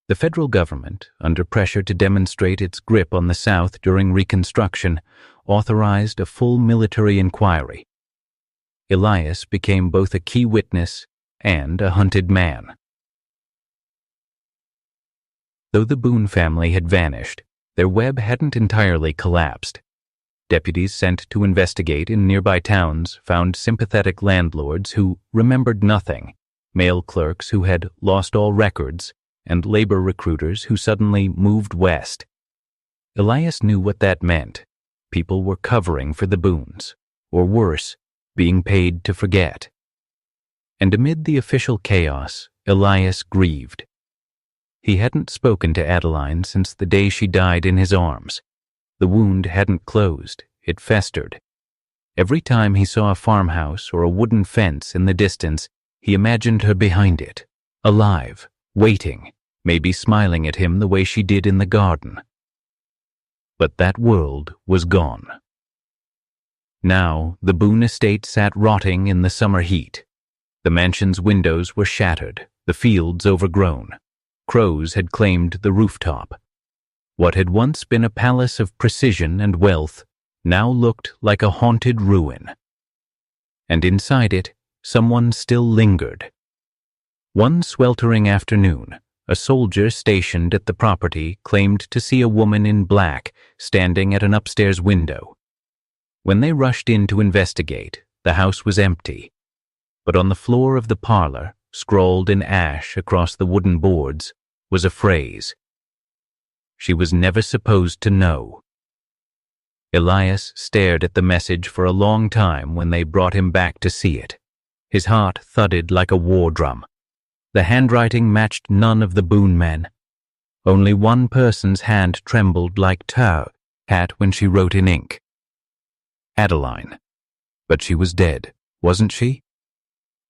The federal government, under pressure to demonstrate its grip on the South during Reconstruction, authorized a full military inquiry. Elias became both a key witness and a hunted man. Though the Boone family had vanished, their web hadn't entirely collapsed. Deputies sent to investigate in nearby towns found sympathetic landlords who remembered nothing, mail clerks who had lost all records, and labor recruiters who suddenly moved west. Elias knew what that meant. People were covering for the Boones, or worse, being paid to forget. And amid the official chaos, Elias grieved. He hadn't spoken to Adeline since the day she died in his arms. The wound hadn't closed, it festered. Every time he saw a farmhouse or a wooden fence in the distance, he imagined her behind it, alive, waiting, maybe smiling at him the way she did in the garden. But that world was gone. Now the Boone estate sat rotting in the summer heat. The mansion's windows were shattered, the fields overgrown. Crows had claimed the rooftop. What had once been a palace of precision and wealth now looked like a haunted ruin. And inside it, someone still lingered. One sweltering afternoon, a soldier stationed at the property claimed to see a woman in black standing at an upstairs window. When they rushed in to investigate, the house was empty. But on the floor of the parlor, scrawled in ash across the wooden boards, was a phrase. She was never supposed to know. Elias stared at the message for a long time when they brought him back to see it. His heart thudded like a war drum. The handwriting matched none of the Boone men. Only one person's hand trembled like Tau had when she wrote in ink. Adeline. But she was dead, wasn't she?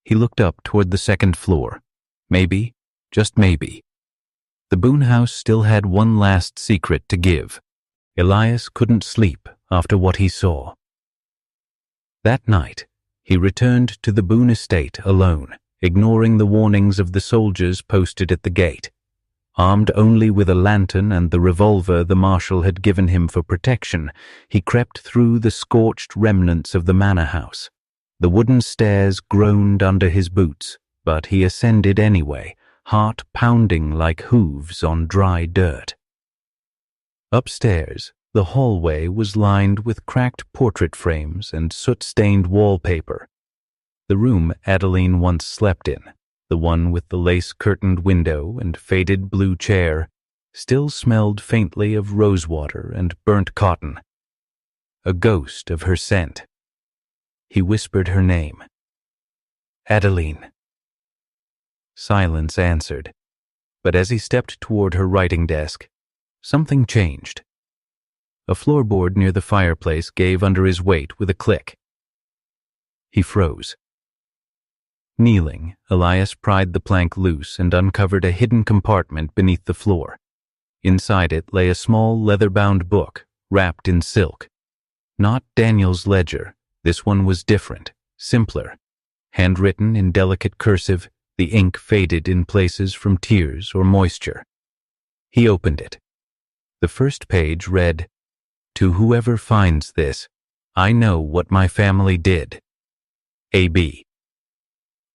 He looked up toward the second floor. Maybe, just maybe. The Boone house still had one last secret to give. Elias couldn't sleep after what he saw. That night, he returned to the Boone estate alone, ignoring the warnings of the soldiers posted at the gate. Armed only with a lantern and the revolver the marshal had given him for protection, he crept through the scorched remnants of the manor house. The wooden stairs groaned under his boots, but he ascended anyway, heart pounding like hooves on dry dirt. Upstairs, the hallway was lined with cracked portrait frames and soot-stained wallpaper. The room Adeline once slept in, the one with the lace-curtained window and faded blue chair, still smelled faintly of rosewater and burnt cotton. A ghost of her scent. He whispered her name. Adeline. Silence answered, but as he stepped toward her writing desk, something changed. A floorboard near the fireplace gave under his weight with a click. He froze. Kneeling, Elias pried the plank loose and uncovered a hidden compartment beneath the floor. Inside it lay a small leather-bound book, wrapped in silk. Not Daniel's ledger. This one was different, simpler. Handwritten in delicate cursive, the ink faded in places from tears or moisture. He opened it. The first page read, "To whoever finds this, I know what my family did. A.B."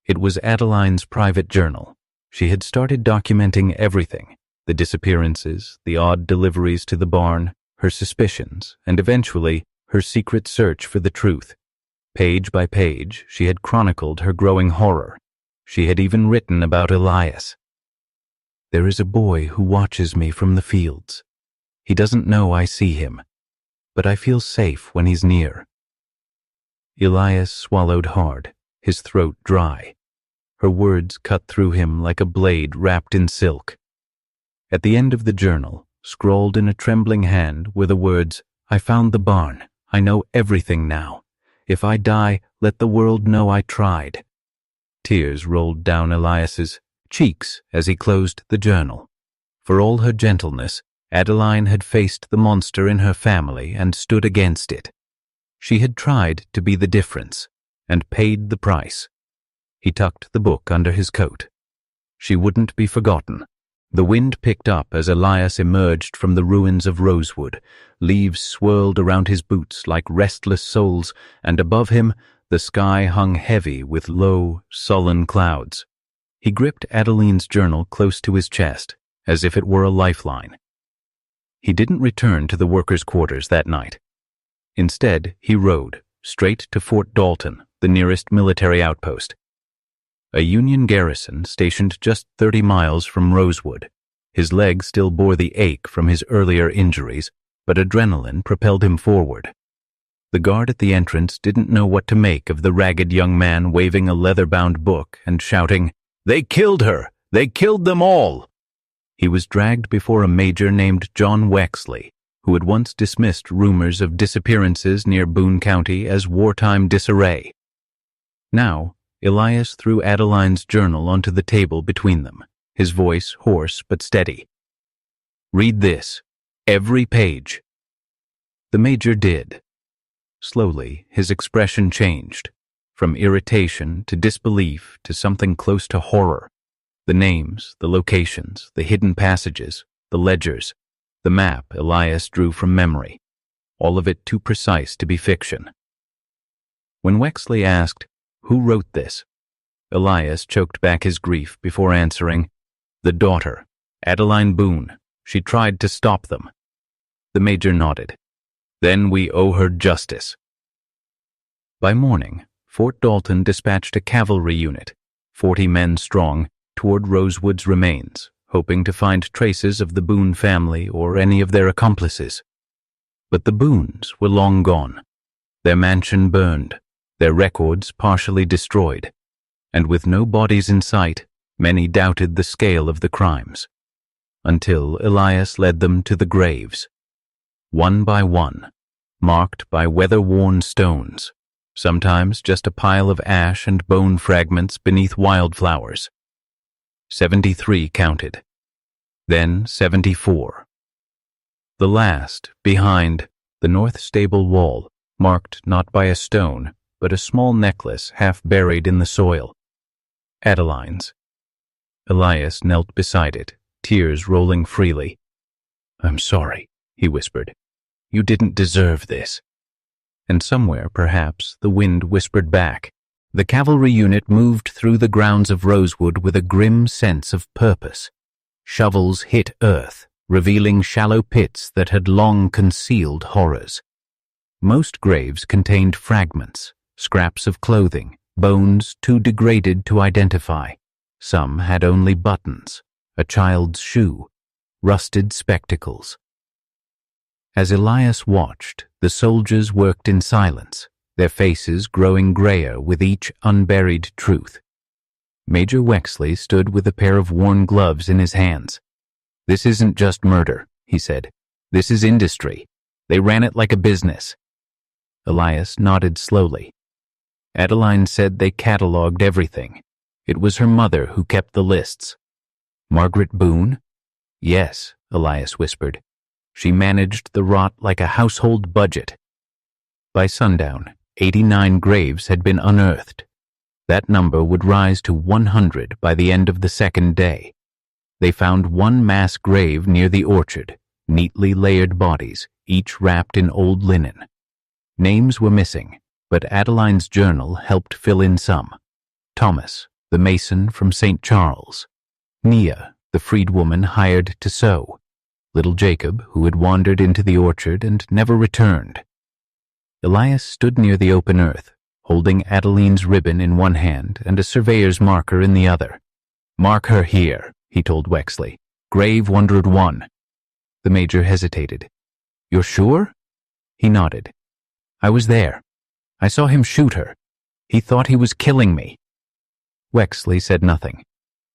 It was Adeline's private journal. She had started documenting everything, the disappearances, the odd deliveries to the barn, her suspicions, and eventually her secret search for the truth. Page by page, she had chronicled her growing horror. She had even written about Elias. "There is a boy who watches me from the fields. He doesn't know I see him, but I feel safe when he's near." Elias swallowed hard, his throat dry. Her words cut through him like a blade wrapped in silk. At the end of the journal, scrawled in a trembling hand, were the words, "I found the barn. I know everything now. If I die, let the world know I tried." Tears rolled down Elias's cheeks as he closed the journal. For all her gentleness, Adeline had faced the monster in her family and stood against it. She had tried to be the difference and paid the price. He tucked the book under his coat. She wouldn't be forgotten. The wind picked up as Elias emerged from the ruins of Rosewood. Leaves swirled around his boots like restless souls, and above him the sky hung heavy with low, sullen clouds. He gripped Adeline's journal close to his chest, as if it were a lifeline. He didn't return to the workers' quarters that night. Instead, he rode straight to Fort Dalton, the nearest military outpost. A Union garrison stationed just 30 miles from Rosewood. His legs still bore the ache from his earlier injuries, but adrenaline propelled him forward. The guard at the entrance didn't know what to make of the ragged young man waving a leather-bound book and shouting, "They killed her! They killed them all!" He was dragged before a major named John Wexley, who had once dismissed rumors of disappearances near Boone County as wartime disarray. Now, Elias threw Adeline's journal onto the table between them, his voice hoarse but steady. "Read this. Every page." The major did. Slowly, his expression changed, from irritation to disbelief to something close to horror. The names, the locations, the hidden passages, the ledgers, the map Elias drew from memory, all of it too precise to be fiction. When Wexley asked, "Who wrote this?" Elias choked back his grief before answering, "The daughter, Adeline Boone. She tried to stop them." The major nodded. "Then we owe her justice." By morning, Fort Dalton dispatched a cavalry unit, 40 men strong, toward Rosewood's remains, hoping to find traces of the Boone family or any of their accomplices. But the Boones were long gone, their mansion burned, their records partially destroyed, and with no bodies in sight, many doubted the scale of the crimes, until Elias led them to the graves, one by one, marked by weather-worn stones, sometimes just a pile of ash and bone fragments beneath wildflowers. 73 counted, then 74. The last, behind the north stable wall, marked not by a stone, but a small necklace half buried in the soil. Adeline's. Elias knelt beside it, tears rolling freely. "I'm sorry," he whispered. "You didn't deserve this." And somewhere, perhaps, the wind whispered back. The cavalry unit moved through the grounds of Rosewood with a grim sense of purpose. Shovels hit earth, revealing shallow pits that had long concealed horrors. Most graves contained fragments, scraps of clothing, bones too degraded to identify. Some had only buttons, a child's shoe, rusted spectacles. As Elias watched, the soldiers worked in silence, their faces growing grayer with each unburied truth. Major Wexley stood with a pair of worn gloves in his hands. "This isn't just murder," he said. "This is industry. They ran it like a business." Elias nodded slowly. Adeline said they catalogued everything. It was her mother who kept the lists. "Margaret Boone?" "Yes," Elias whispered. "She managed the rot like a household budget." By sundown, 89 graves had been unearthed. That number would rise to 100 by the end of the second day. They found one mass grave near the orchard, neatly layered bodies, each wrapped in old linen. Names were missing, but Adeline's journal helped fill in some. Thomas, the mason from St. Charles. Nia, the freedwoman hired to sew. Little Jacob, who had wandered into the orchard and never returned. Elias stood near the open earth, holding Adeline's ribbon in one hand and a surveyor's marker in the other. "Mark her here," he told Wexley. "Grave 101. The major hesitated. "You're sure?" He nodded. "I was there. I saw him shoot her. He thought he was killing me." Wexley said nothing.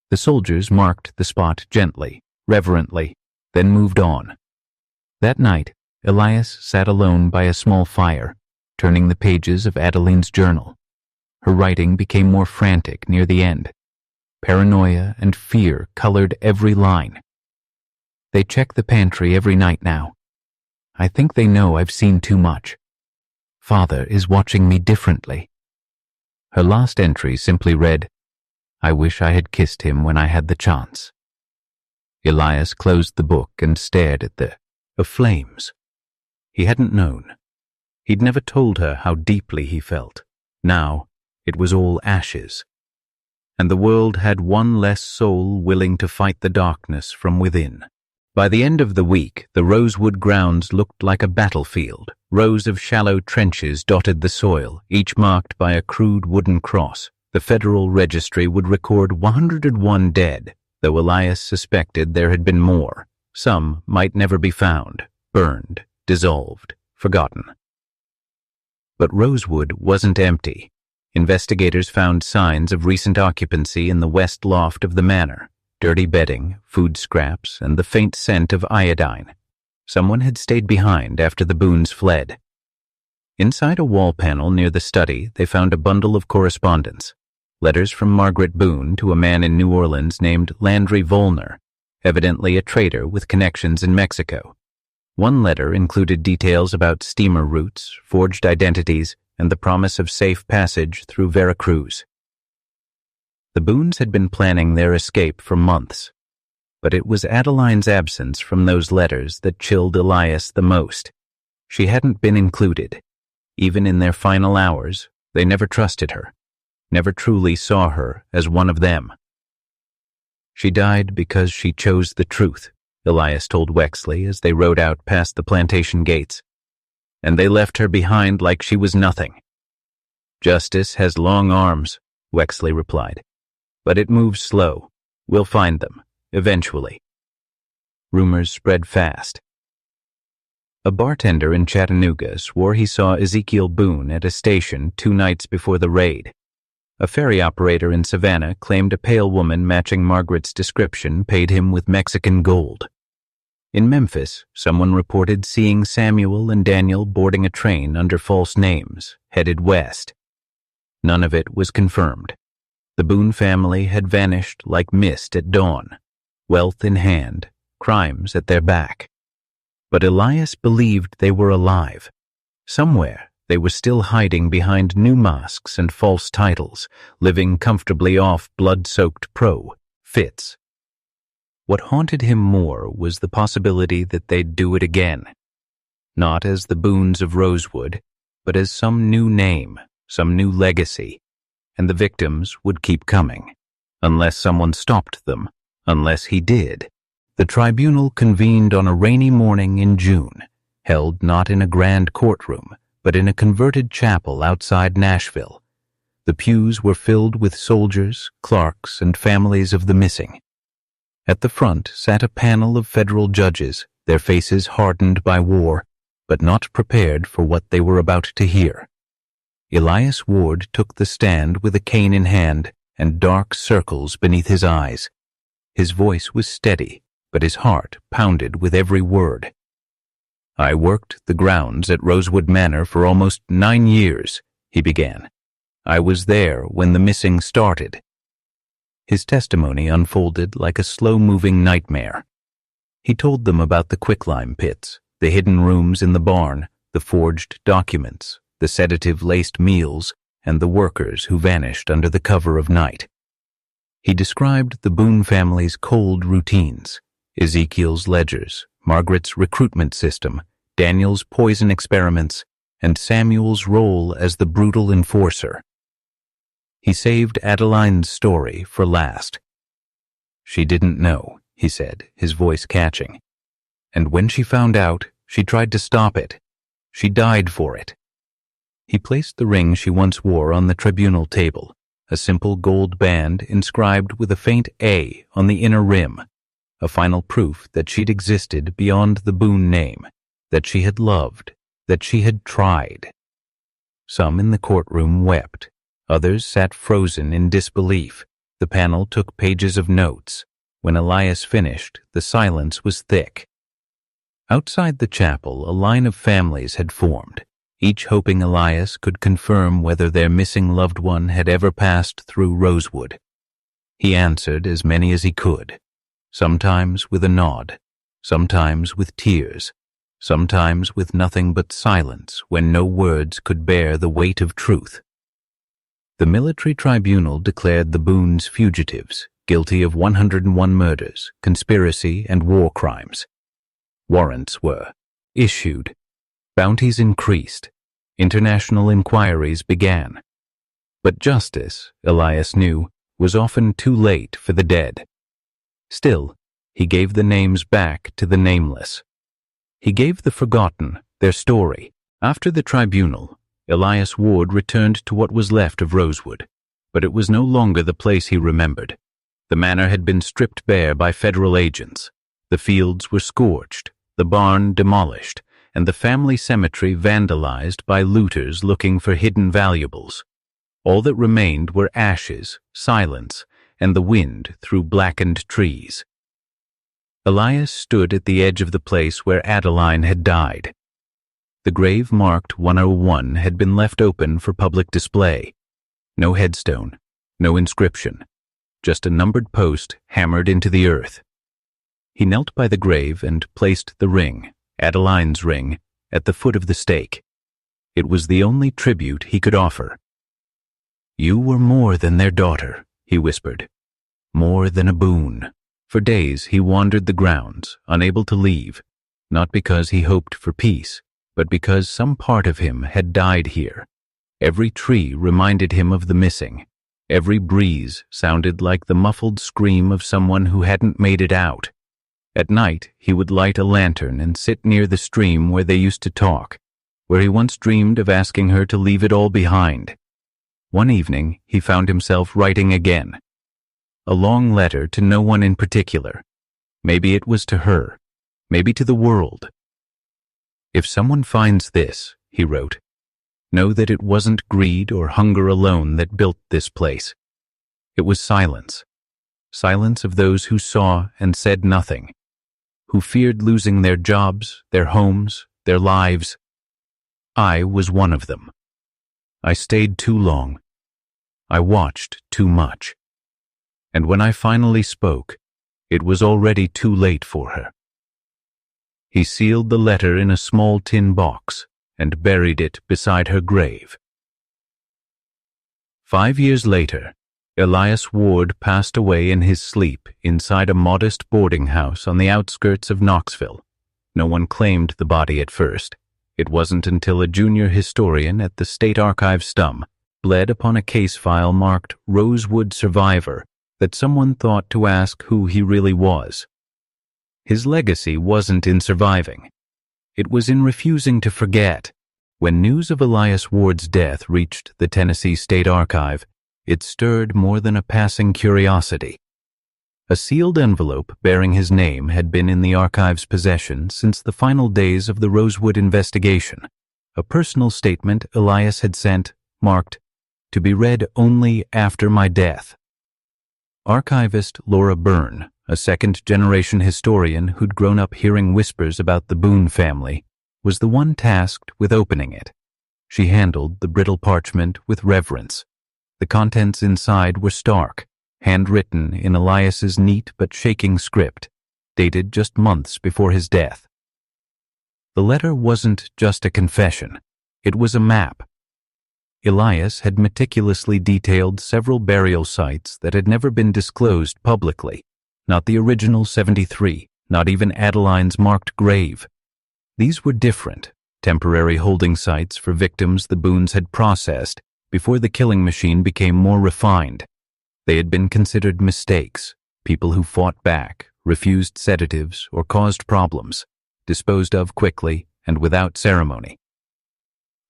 The soldiers marked the spot gently, reverently, then moved on. That night, Elias sat alone by a small fire, turning the pages of Adeline's journal. Her writing became more frantic near the end. Paranoia and fear colored every line. They check the pantry every night now. I think they know I've seen too much. Father is watching me differently. Her last entry simply read, I wish I had kissed him when I had the chance. Elias closed the book and stared at the flames. He hadn't known. He'd never told her how deeply he felt. Now, it was all ashes. And the world had one less soul willing to fight the darkness from within. By the end of the week, the Rosewood grounds looked like a battlefield. Rows of shallow trenches dotted the soil, each marked by a crude wooden cross. The Federal Registry would record 101 dead, though Elias suspected there had been more. Some might never be found, burned, dissolved, forgotten. But Rosewood wasn't empty. Investigators found signs of recent occupancy in the west loft of the manor. Dirty bedding, food scraps, and the faint scent of iodine. Someone had stayed behind after the Boones fled. Inside a wall panel near the study, they found a bundle of correspondence. Letters from Margaret Boone to a man in New Orleans named Landry Volner, evidently a trader with connections in Mexico. One letter included details about steamer routes, forged identities, and the promise of safe passage through Veracruz. The Boones had been planning their escape for months, but it was Adeline's absence from those letters that chilled Elias the most. She hadn't been included. Even in their final hours, they never trusted her, never truly saw her as one of them. She died because she chose the truth, Elias told Wexley as they rode out past the plantation gates. And they left her behind like she was nothing. Justice has long arms, Wexley replied. But it moves slow. We'll find them, eventually. Rumors spread fast. A bartender in Chattanooga swore he saw Ezekiel Boone at a station 2 nights before the raid. A ferry operator in Savannah claimed a pale woman matching Margaret's description paid him with Mexican gold. In Memphis, someone reported seeing Samuel and Daniel boarding a train under false names, headed west. None of it was confirmed. The Boone family had vanished like mist at dawn, wealth in hand, crimes at their back. But Elias believed they were alive. Somewhere they were still hiding behind new masks and false titles, living comfortably off blood-soaked fits. What haunted him more was the possibility that they'd do it again. Not as the Boones of Rosewood, but as some new name, some new legacy. And the victims would keep coming, unless someone stopped them, unless he did. The tribunal convened on a rainy morning in June, held not in a grand courtroom, but in a converted chapel outside Nashville. The pews were filled with soldiers, clerks, and families of the missing. At the front sat a panel of federal judges, their faces hardened by war, but not prepared for what they were about to hear. Elias Ward took the stand with a cane in hand and dark circles beneath his eyes. His voice was steady, but his heart pounded with every word. I worked the grounds at Rosewood Manor for almost 9 years, he began. I was there when the missing started. His testimony unfolded like a slow-moving nightmare. He told them about the quicklime pits, the hidden rooms in the barn, the forged documents, the sedative-laced meals, and the workers who vanished under the cover of night. He described the Boone family's cold routines, Ezekiel's ledgers, Margaret's recruitment system, Daniel's poison experiments, and Samuel's role as the brutal enforcer. He saved Adeline's story for last. She didn't know, he said, his voice catching. And when she found out, she tried to stop it. She died for it. He placed the ring she once wore on the tribunal table, a simple gold band inscribed with a faint A on the inner rim, a final proof that she'd existed beyond the Boone name, that she had loved, that she had tried. Some in the courtroom wept. Others sat frozen in disbelief. The panel took pages of notes. When Elias finished, the silence was thick. Outside the chapel, a line of families had formed. each hoping Elias could confirm whether their missing loved one had ever passed through Rosewood. He answered as many as he could, sometimes with a nod, sometimes with tears, sometimes with nothing but silence when no words could bear the weight of truth. The military tribunal declared the Boones fugitives, guilty of 101 murders, conspiracy, and war crimes. Warrants were issued. Bounties increased. International inquiries began. But justice, Elias knew, was often too late for the dead. Still, he gave the names back to the nameless. He gave the forgotten their story. After the tribunal, Elias Ward returned to what was left of Rosewood, but it was no longer the place he remembered. The manor had been stripped bare by federal agents. The fields were scorched, the barn demolished, and the family cemetery vandalized by looters looking for hidden valuables. All that remained were ashes, silence, and the wind through blackened trees. Elias stood at the edge of the place where Adeline had died. The grave marked 101 had been left open for public display. No headstone, no inscription, just a numbered post hammered into the earth. He knelt by the grave and placed the ring, Adeline's ring, at the foot of the stake. It was the only tribute he could offer. "You were more than their daughter," he whispered. "More than a boon." For days he wandered the grounds, unable to leave, not because he hoped for peace, but because some part of him had died here. Every tree reminded him of the missing. Every breeze sounded like the muffled scream of someone who hadn't made it out. At night, he would light a lantern and sit near the stream where they used to talk, where he once dreamed of asking her to leave it all behind. One evening, he found himself writing again. A long letter to no one in particular. Maybe it was to her, maybe to the world. "If someone finds this," he wrote, "know that it wasn't greed or hunger alone that built this place. It was silence. Silence of those who saw and said nothing, who feared losing their jobs, their homes, their lives. I was one of them. I stayed too long. I watched too much. And when I finally spoke, it was already too late for her." He sealed the letter in a small tin box and buried it beside her grave. 5 years later, Elias Ward passed away in his sleep inside a modest boarding house on the outskirts of Knoxville. No one claimed the body at first. It wasn't until a junior historian at the State Archive Stum bled upon a case file marked Rosewood Survivor that someone thought to ask who he really was. His legacy wasn't in surviving. It was in refusing to forget. When news of Elias Ward's death reached the Tennessee State Archive, it stirred more than a passing curiosity. A sealed envelope bearing his name had been in the archive's possession since the final days of the Rosewood investigation. A personal statement Elias had sent, marked, "To be read only after my death." Archivist Laura Byrne, a second-generation historian who'd grown up hearing whispers about the Boone family, was the one tasked with opening it. She handled the brittle parchment with reverence. The contents inside were stark, handwritten in Elias's neat but shaking script, dated just months before his death. The letter wasn't just a confession. It was a map. Elias had meticulously detailed several burial sites that had never been disclosed publicly. Not the original 73, not even Adeline's marked grave. These were different, temporary holding sites for victims the Boones had processed before the killing machine became more refined. They had been considered mistakes, people who fought back, refused sedatives, or caused problems, disposed of quickly and without ceremony.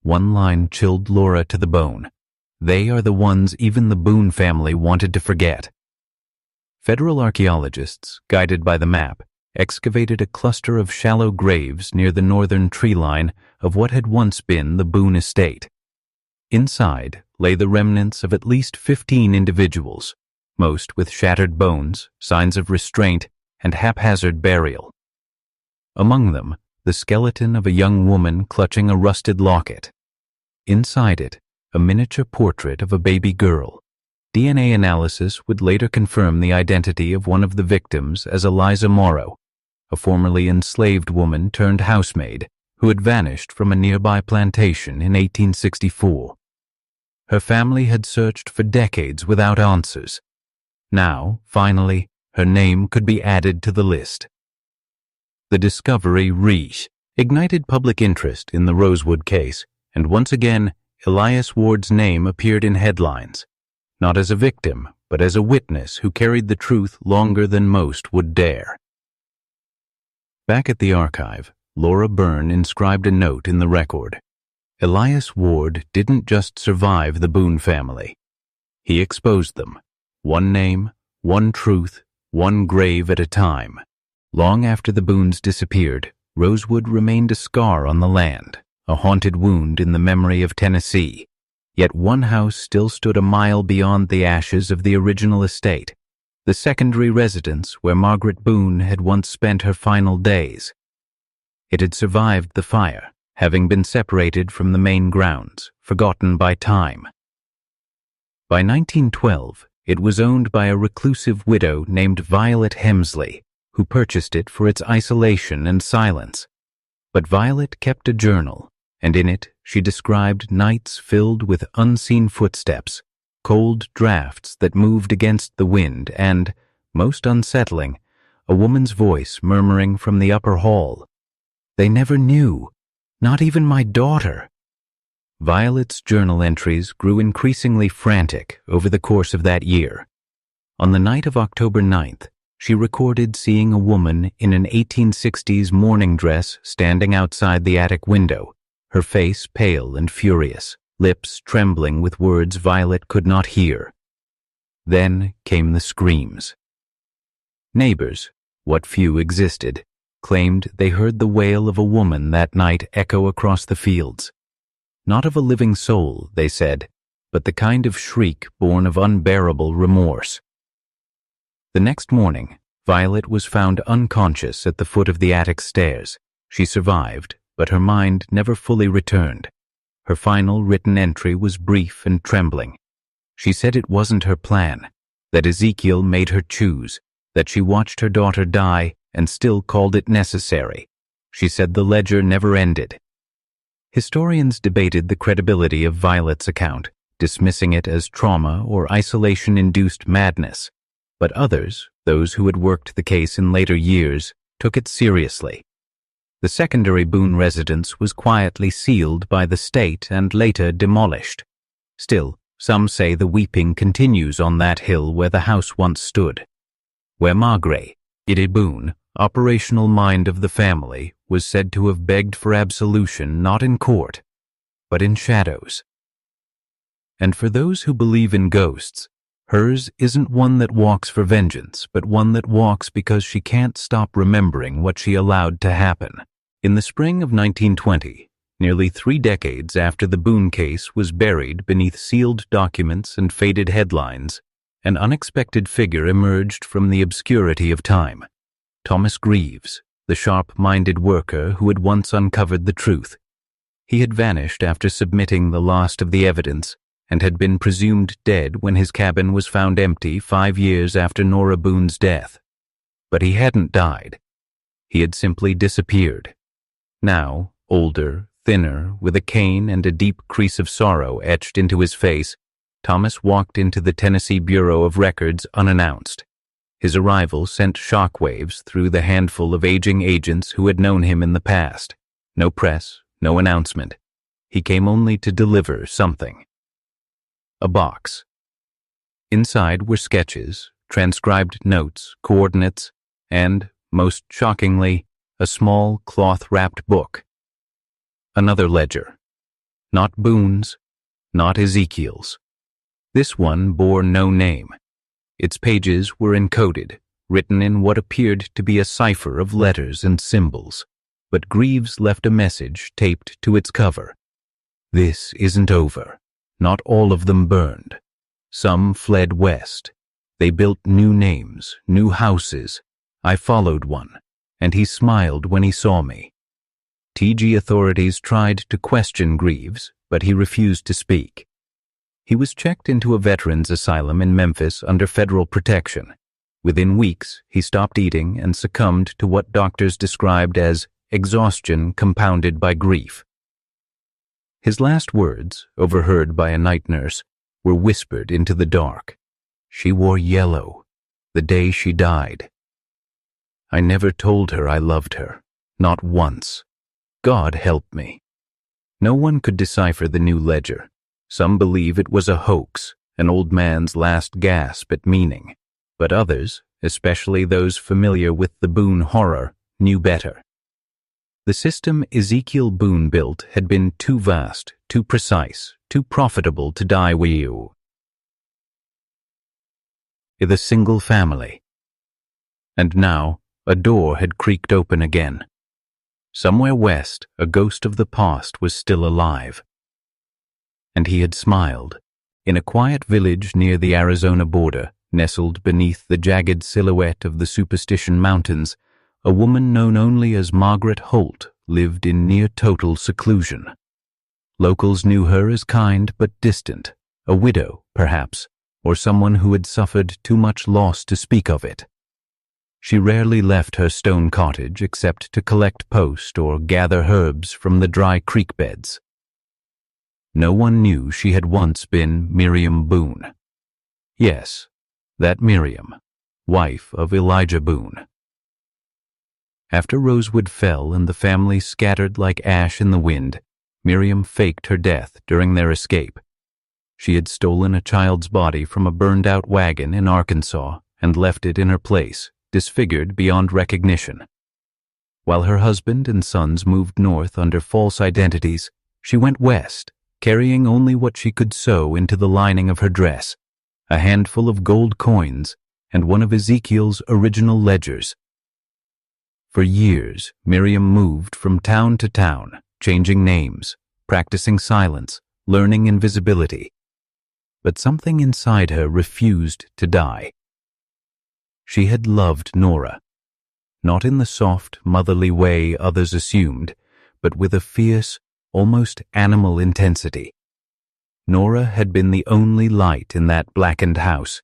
One line chilled Laura to the bone. They are the ones even the Boone family wanted to forget. Federal archaeologists, guided by the map, excavated a cluster of shallow graves near the northern tree line of what had once been the Boone estate. Inside lay the remnants of at least 15 individuals, most with shattered bones, signs of restraint, and haphazard burial. Among them, the skeleton of a young woman clutching a rusted locket. Inside it, a miniature portrait of a baby girl. DNA analysis would later confirm the identity of one of the victims as Eliza Morrow, a formerly enslaved woman turned housemaid who had vanished from a nearby plantation in 1864. Her family had searched for decades without answers. Now, finally, her name could be added to the list. The discovery ignited public interest in the Rosewood case, and once again, Elias Ward's name appeared in headlines, not as a victim, but as a witness who carried the truth longer than most would dare. Back at the archive, Laura Byrne inscribed a note in the record. Elias Ward didn't just survive the Boone family. He exposed them. One name, one truth, one grave at a time. Long after the Boones disappeared, Rosewood remained a scar on the land, a haunted wound in the memory of Tennessee. Yet one house still stood a mile beyond the ashes of the original estate, the secondary residence where Margaret Boone had once spent her final days. It had survived the fire, having been separated from the main grounds, forgotten by time. By 1912, it was owned by a reclusive widow named Violet Hemsley, who purchased it for its isolation and silence. But Violet kept a journal, and in it she described nights filled with unseen footsteps, cold drafts that moved against the wind, and, most unsettling, a woman's voice murmuring from the upper hall. "They never knew. Not even my daughter." Violet's journal entries grew increasingly frantic over the course of that year. On the night of October 9th, she recorded seeing a woman in an 1860s morning dress standing outside the attic window, her face pale and furious, lips trembling with words Violet could not hear. Then came the screams. Neighbors, what few existed, claimed they heard the wail of a woman that night echo across the fields. Not of a living soul, they said, but the kind of shriek born of unbearable remorse. The next morning, Violet was found unconscious at the foot of the attic stairs. She survived, but her mind never fully returned. Her final written entry was brief and trembling. She said it wasn't her plan, that Ezekiel made her choose, that she watched her daughter die and still called it necessary. She said the ledger never ended. Historians debated the credibility of Violet's account, dismissing it as trauma or isolation-induced madness. But others, those who had worked the case in later years, took it seriously. The secondary Boone residence was quietly sealed by the state and later demolished. Still, some say the weeping continues on that hill where the house once stood, where Margaret Boone, operational mind of the family, was said to have begged for absolution not in court, but in shadows. And for those who believe in ghosts, hers isn't one that walks for vengeance, but one that walks because she can't stop remembering what she allowed to happen. In the spring of 1920, nearly 3 decades after the Boone case was buried beneath sealed documents and faded headlines, an unexpected figure emerged from the obscurity of time. Thomas Greaves, the sharp-minded worker who had once uncovered the truth. He had vanished after submitting the last of the evidence and had been presumed dead when his cabin was found empty 5 years after Nora Boone's death. But he hadn't died. He had simply disappeared. Now, older, thinner, with a cane and a deep crease of sorrow etched into his face, Thomas walked into the Tennessee Bureau of Records unannounced. His arrival sent shockwaves through the handful of aging agents who had known him in the past. No press, no announcement. He came only to deliver something. A box. Inside were sketches, transcribed notes, coordinates, and, most shockingly, a small cloth-wrapped book. Another ledger. Not Boone's, not Ezekiel's. This one bore no name. Its pages were encoded, written in what appeared to be a cipher of letters and symbols, but Greaves left a message taped to its cover. This isn't over. Not all of them burned. Some fled west. They built new names, new houses. I followed one, and he smiled when he saw me. TG authorities tried to question Greaves, but he refused to speak. He was checked into a veterans asylum in Memphis under federal protection. Within weeks, he stopped eating and succumbed to what doctors described as exhaustion compounded by grief. His last words, overheard by a night nurse, were whispered into the dark. "She wore yellow the day she died. I never told her I loved her, not once. God help me." No one could decipher the new ledger. Some believe it was a hoax, an old man's last gasp at meaning. But others, especially those familiar with the Boone horror, knew better. The system Ezekiel Boone built had been too vast, too precise, too profitable to die with. In a single family. And now, a door had creaked open again. Somewhere west, a ghost of the past was still alive. And he had smiled. In a quiet village near the Arizona border, nestled beneath the jagged silhouette of the Superstition Mountains, a woman known only as Margaret Holt lived in near-total seclusion. Locals knew her as kind but distant, a widow, perhaps, or someone who had suffered too much loss to speak of it. She rarely left her stone cottage except to collect post or gather herbs from the dry creek beds. No one knew she had once been Miriam Boone. Yes, that Miriam, wife of Elijah Boone. After Rosewood fell and the family scattered like ash in the wind, Miriam faked her death during their escape. She had stolen a child's body from a burned-out wagon in Arkansas and left it in her place, disfigured beyond recognition. While her husband and sons moved north under false identities, she went west, carrying only what she could sew into the lining of her dress, a handful of gold coins and one of Ezekiel's original ledgers. For years, Miriam moved from town to town, changing names, practicing silence, learning invisibility. But something inside her refused to die. She had loved Nora, not in the soft, motherly way others assumed, but with a fierce, almost animal intensity. Nora had been the only light in that blackened house,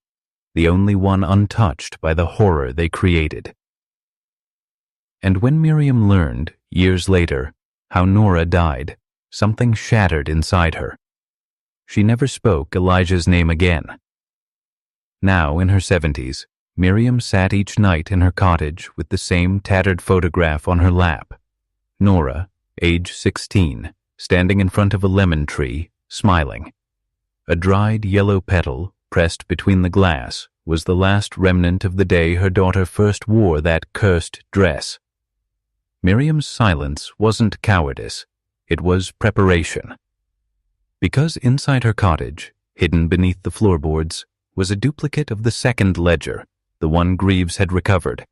the only one untouched by the horror they created. And when Miriam learned, years later, how Nora died, something shattered inside her. She never spoke Elijah's name again. Now, in her 70s, Miriam sat each night in her cottage with the same tattered photograph on her lap. Nora, age 16, standing in front of a lemon tree, smiling. A dried yellow petal, pressed between the glass, was the last remnant of the day her daughter first wore that cursed dress. Miriam's silence wasn't cowardice, it was preparation. Because inside her cottage, hidden beneath the floorboards, was a duplicate of the second ledger, the one Greaves had recovered,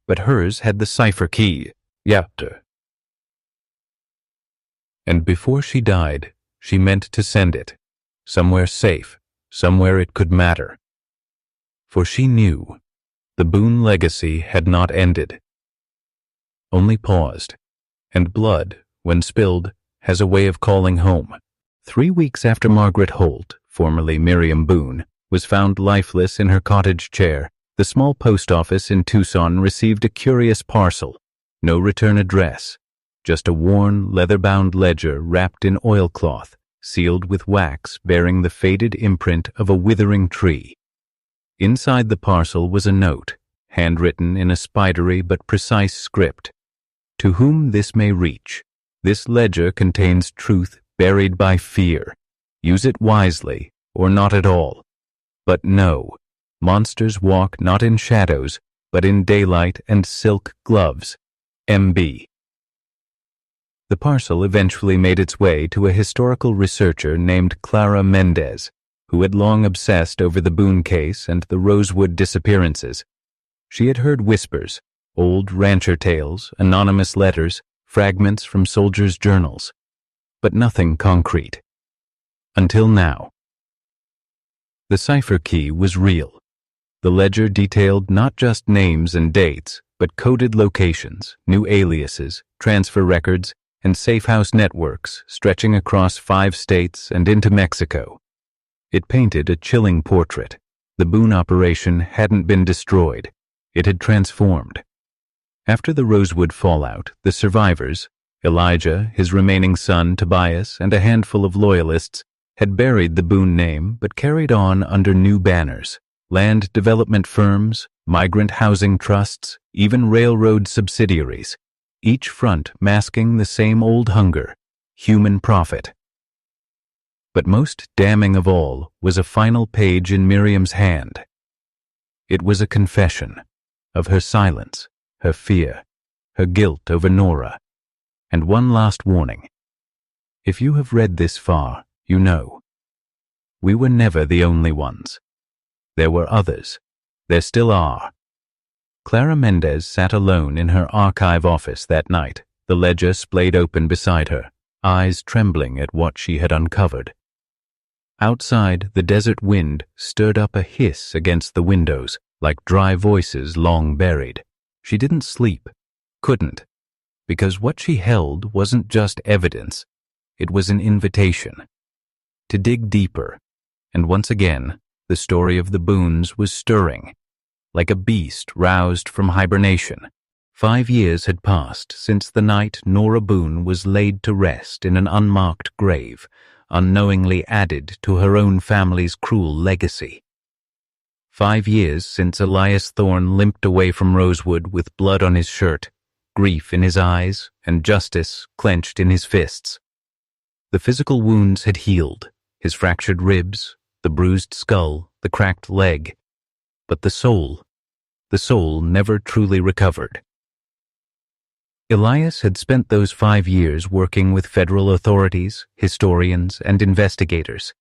but hers had the cipher key, Yapter. And before she died, she meant to send it, somewhere safe, somewhere it could matter. For she knew the Boone legacy had not ended, only paused, and blood, when spilled, has a way of calling home. 3 weeks after Margaret Holt, formerly Miriam Boone, was found lifeless in her cottage chair, the small post office in Tucson received a curious parcel. No return address, just a worn, leather-bound ledger wrapped in oilcloth, sealed with wax bearing the faded imprint of a withering tree. Inside the parcel was a note, handwritten in a spidery but precise script. To whom this may reach, this ledger contains truth buried by fear. Use it wisely, or not at all. But no, monsters walk not in shadows, but in daylight and silk gloves. M.B. The parcel eventually made its way to a historical researcher named Clara Mendez, who had long obsessed over the Boone case and the Rosewood disappearances. She had heard whispers, old rancher tales, anonymous letters, fragments from soldiers' journals, but nothing concrete. Until now. The cipher key was real. The ledger detailed not just names and dates, but coded locations, new aliases, transfer records, and safe house networks stretching across 5 states and into Mexico. It painted a chilling portrait. The Boone operation hadn't been destroyed. It had transformed. After the Rosewood fallout, the survivors, Elijah, his remaining son Tobias, and a handful of loyalists, had buried the Boone name but carried on under new banners. Land development firms, migrant housing trusts, even railroad subsidiaries, each front masking the same old hunger, human profit. But most damning of all was a final page in Miriam's hand. It was a confession of her silence, her fear, her guilt over Nora, and one last warning. If you have read this far, you know. We were never the only ones. There were others. There still are. Clara Mendez sat alone in her archive office that night, the ledger splayed open beside her, eyes trembling at what she had uncovered. Outside, the desert wind stirred up a hiss against the windows, like dry voices long buried. She didn't sleep, couldn't, because what she held wasn't just evidence, it was an invitation to dig deeper, and once again, the story of the Boones was stirring, like a beast roused from hibernation. 5 years had passed since the night Nora Boone was laid to rest in an unmarked grave, unknowingly added to her own family's cruel legacy. 5 years since Elias Thorne limped away from Rosewood with blood on his shirt, grief in his eyes, and justice clenched in his fists. The physical wounds had healed, his fractured ribs, the bruised skull, the cracked leg, but the soul never truly recovered. Elias had spent those 5 years working with federal authorities, historians, and investigators.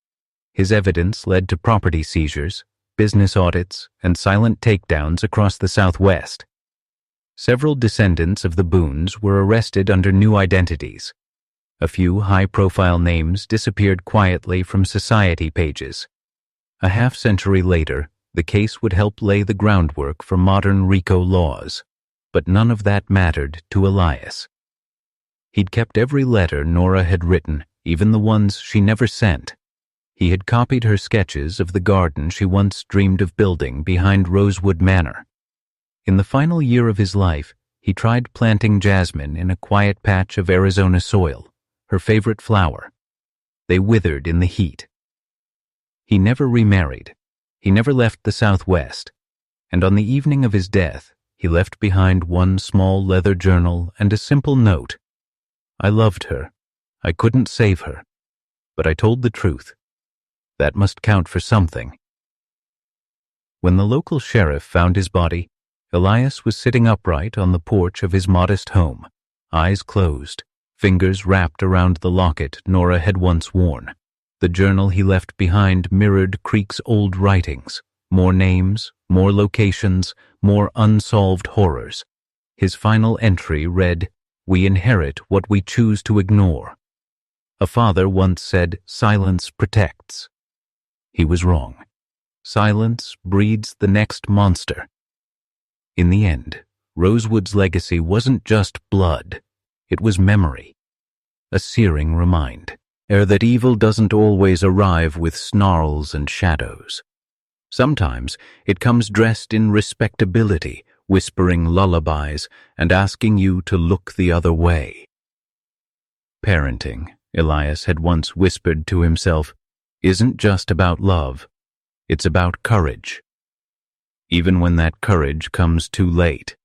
His evidence led to property seizures, business audits, and silent takedowns across the Southwest. Several descendants of the Boones were arrested under new identities. A few high-profile names disappeared quietly from society pages. A half-century later, the case would help lay the groundwork for modern RICO laws, but none of that mattered to Elias. He'd kept every letter Nora had written, even the ones she never sent. He had copied her sketches of the garden she once dreamed of building behind Rosewood Manor. In the final year of his life, he tried planting jasmine in a quiet patch of Arizona soil, her favorite flower. They withered in the heat. He never remarried. He never left the Southwest. And on the evening of his death, he left behind one small leather journal and a simple note. I loved her. I couldn't save her. But I told the truth. That must count for something. When the local sheriff found his body, Elias was sitting upright on the porch of his modest home, eyes closed, fingers wrapped around the locket Nora had once worn. The journal he left behind mirrored Creek's old writings, more names, more locations, more unsolved horrors. His final entry read, "We inherit what we choose to ignore." A father once said, "Silence protects." He was wrong. Silence breeds the next monster. In the end, Rosewood's legacy wasn't just blood, it was memory. A searing reminder that evil doesn't always arrive with snarls and shadows. Sometimes it comes dressed in respectability, whispering lullabies and asking you to look the other way. Parenting, Elias had once whispered to himself, isn't just about love, it's about courage. Even when that courage comes too late.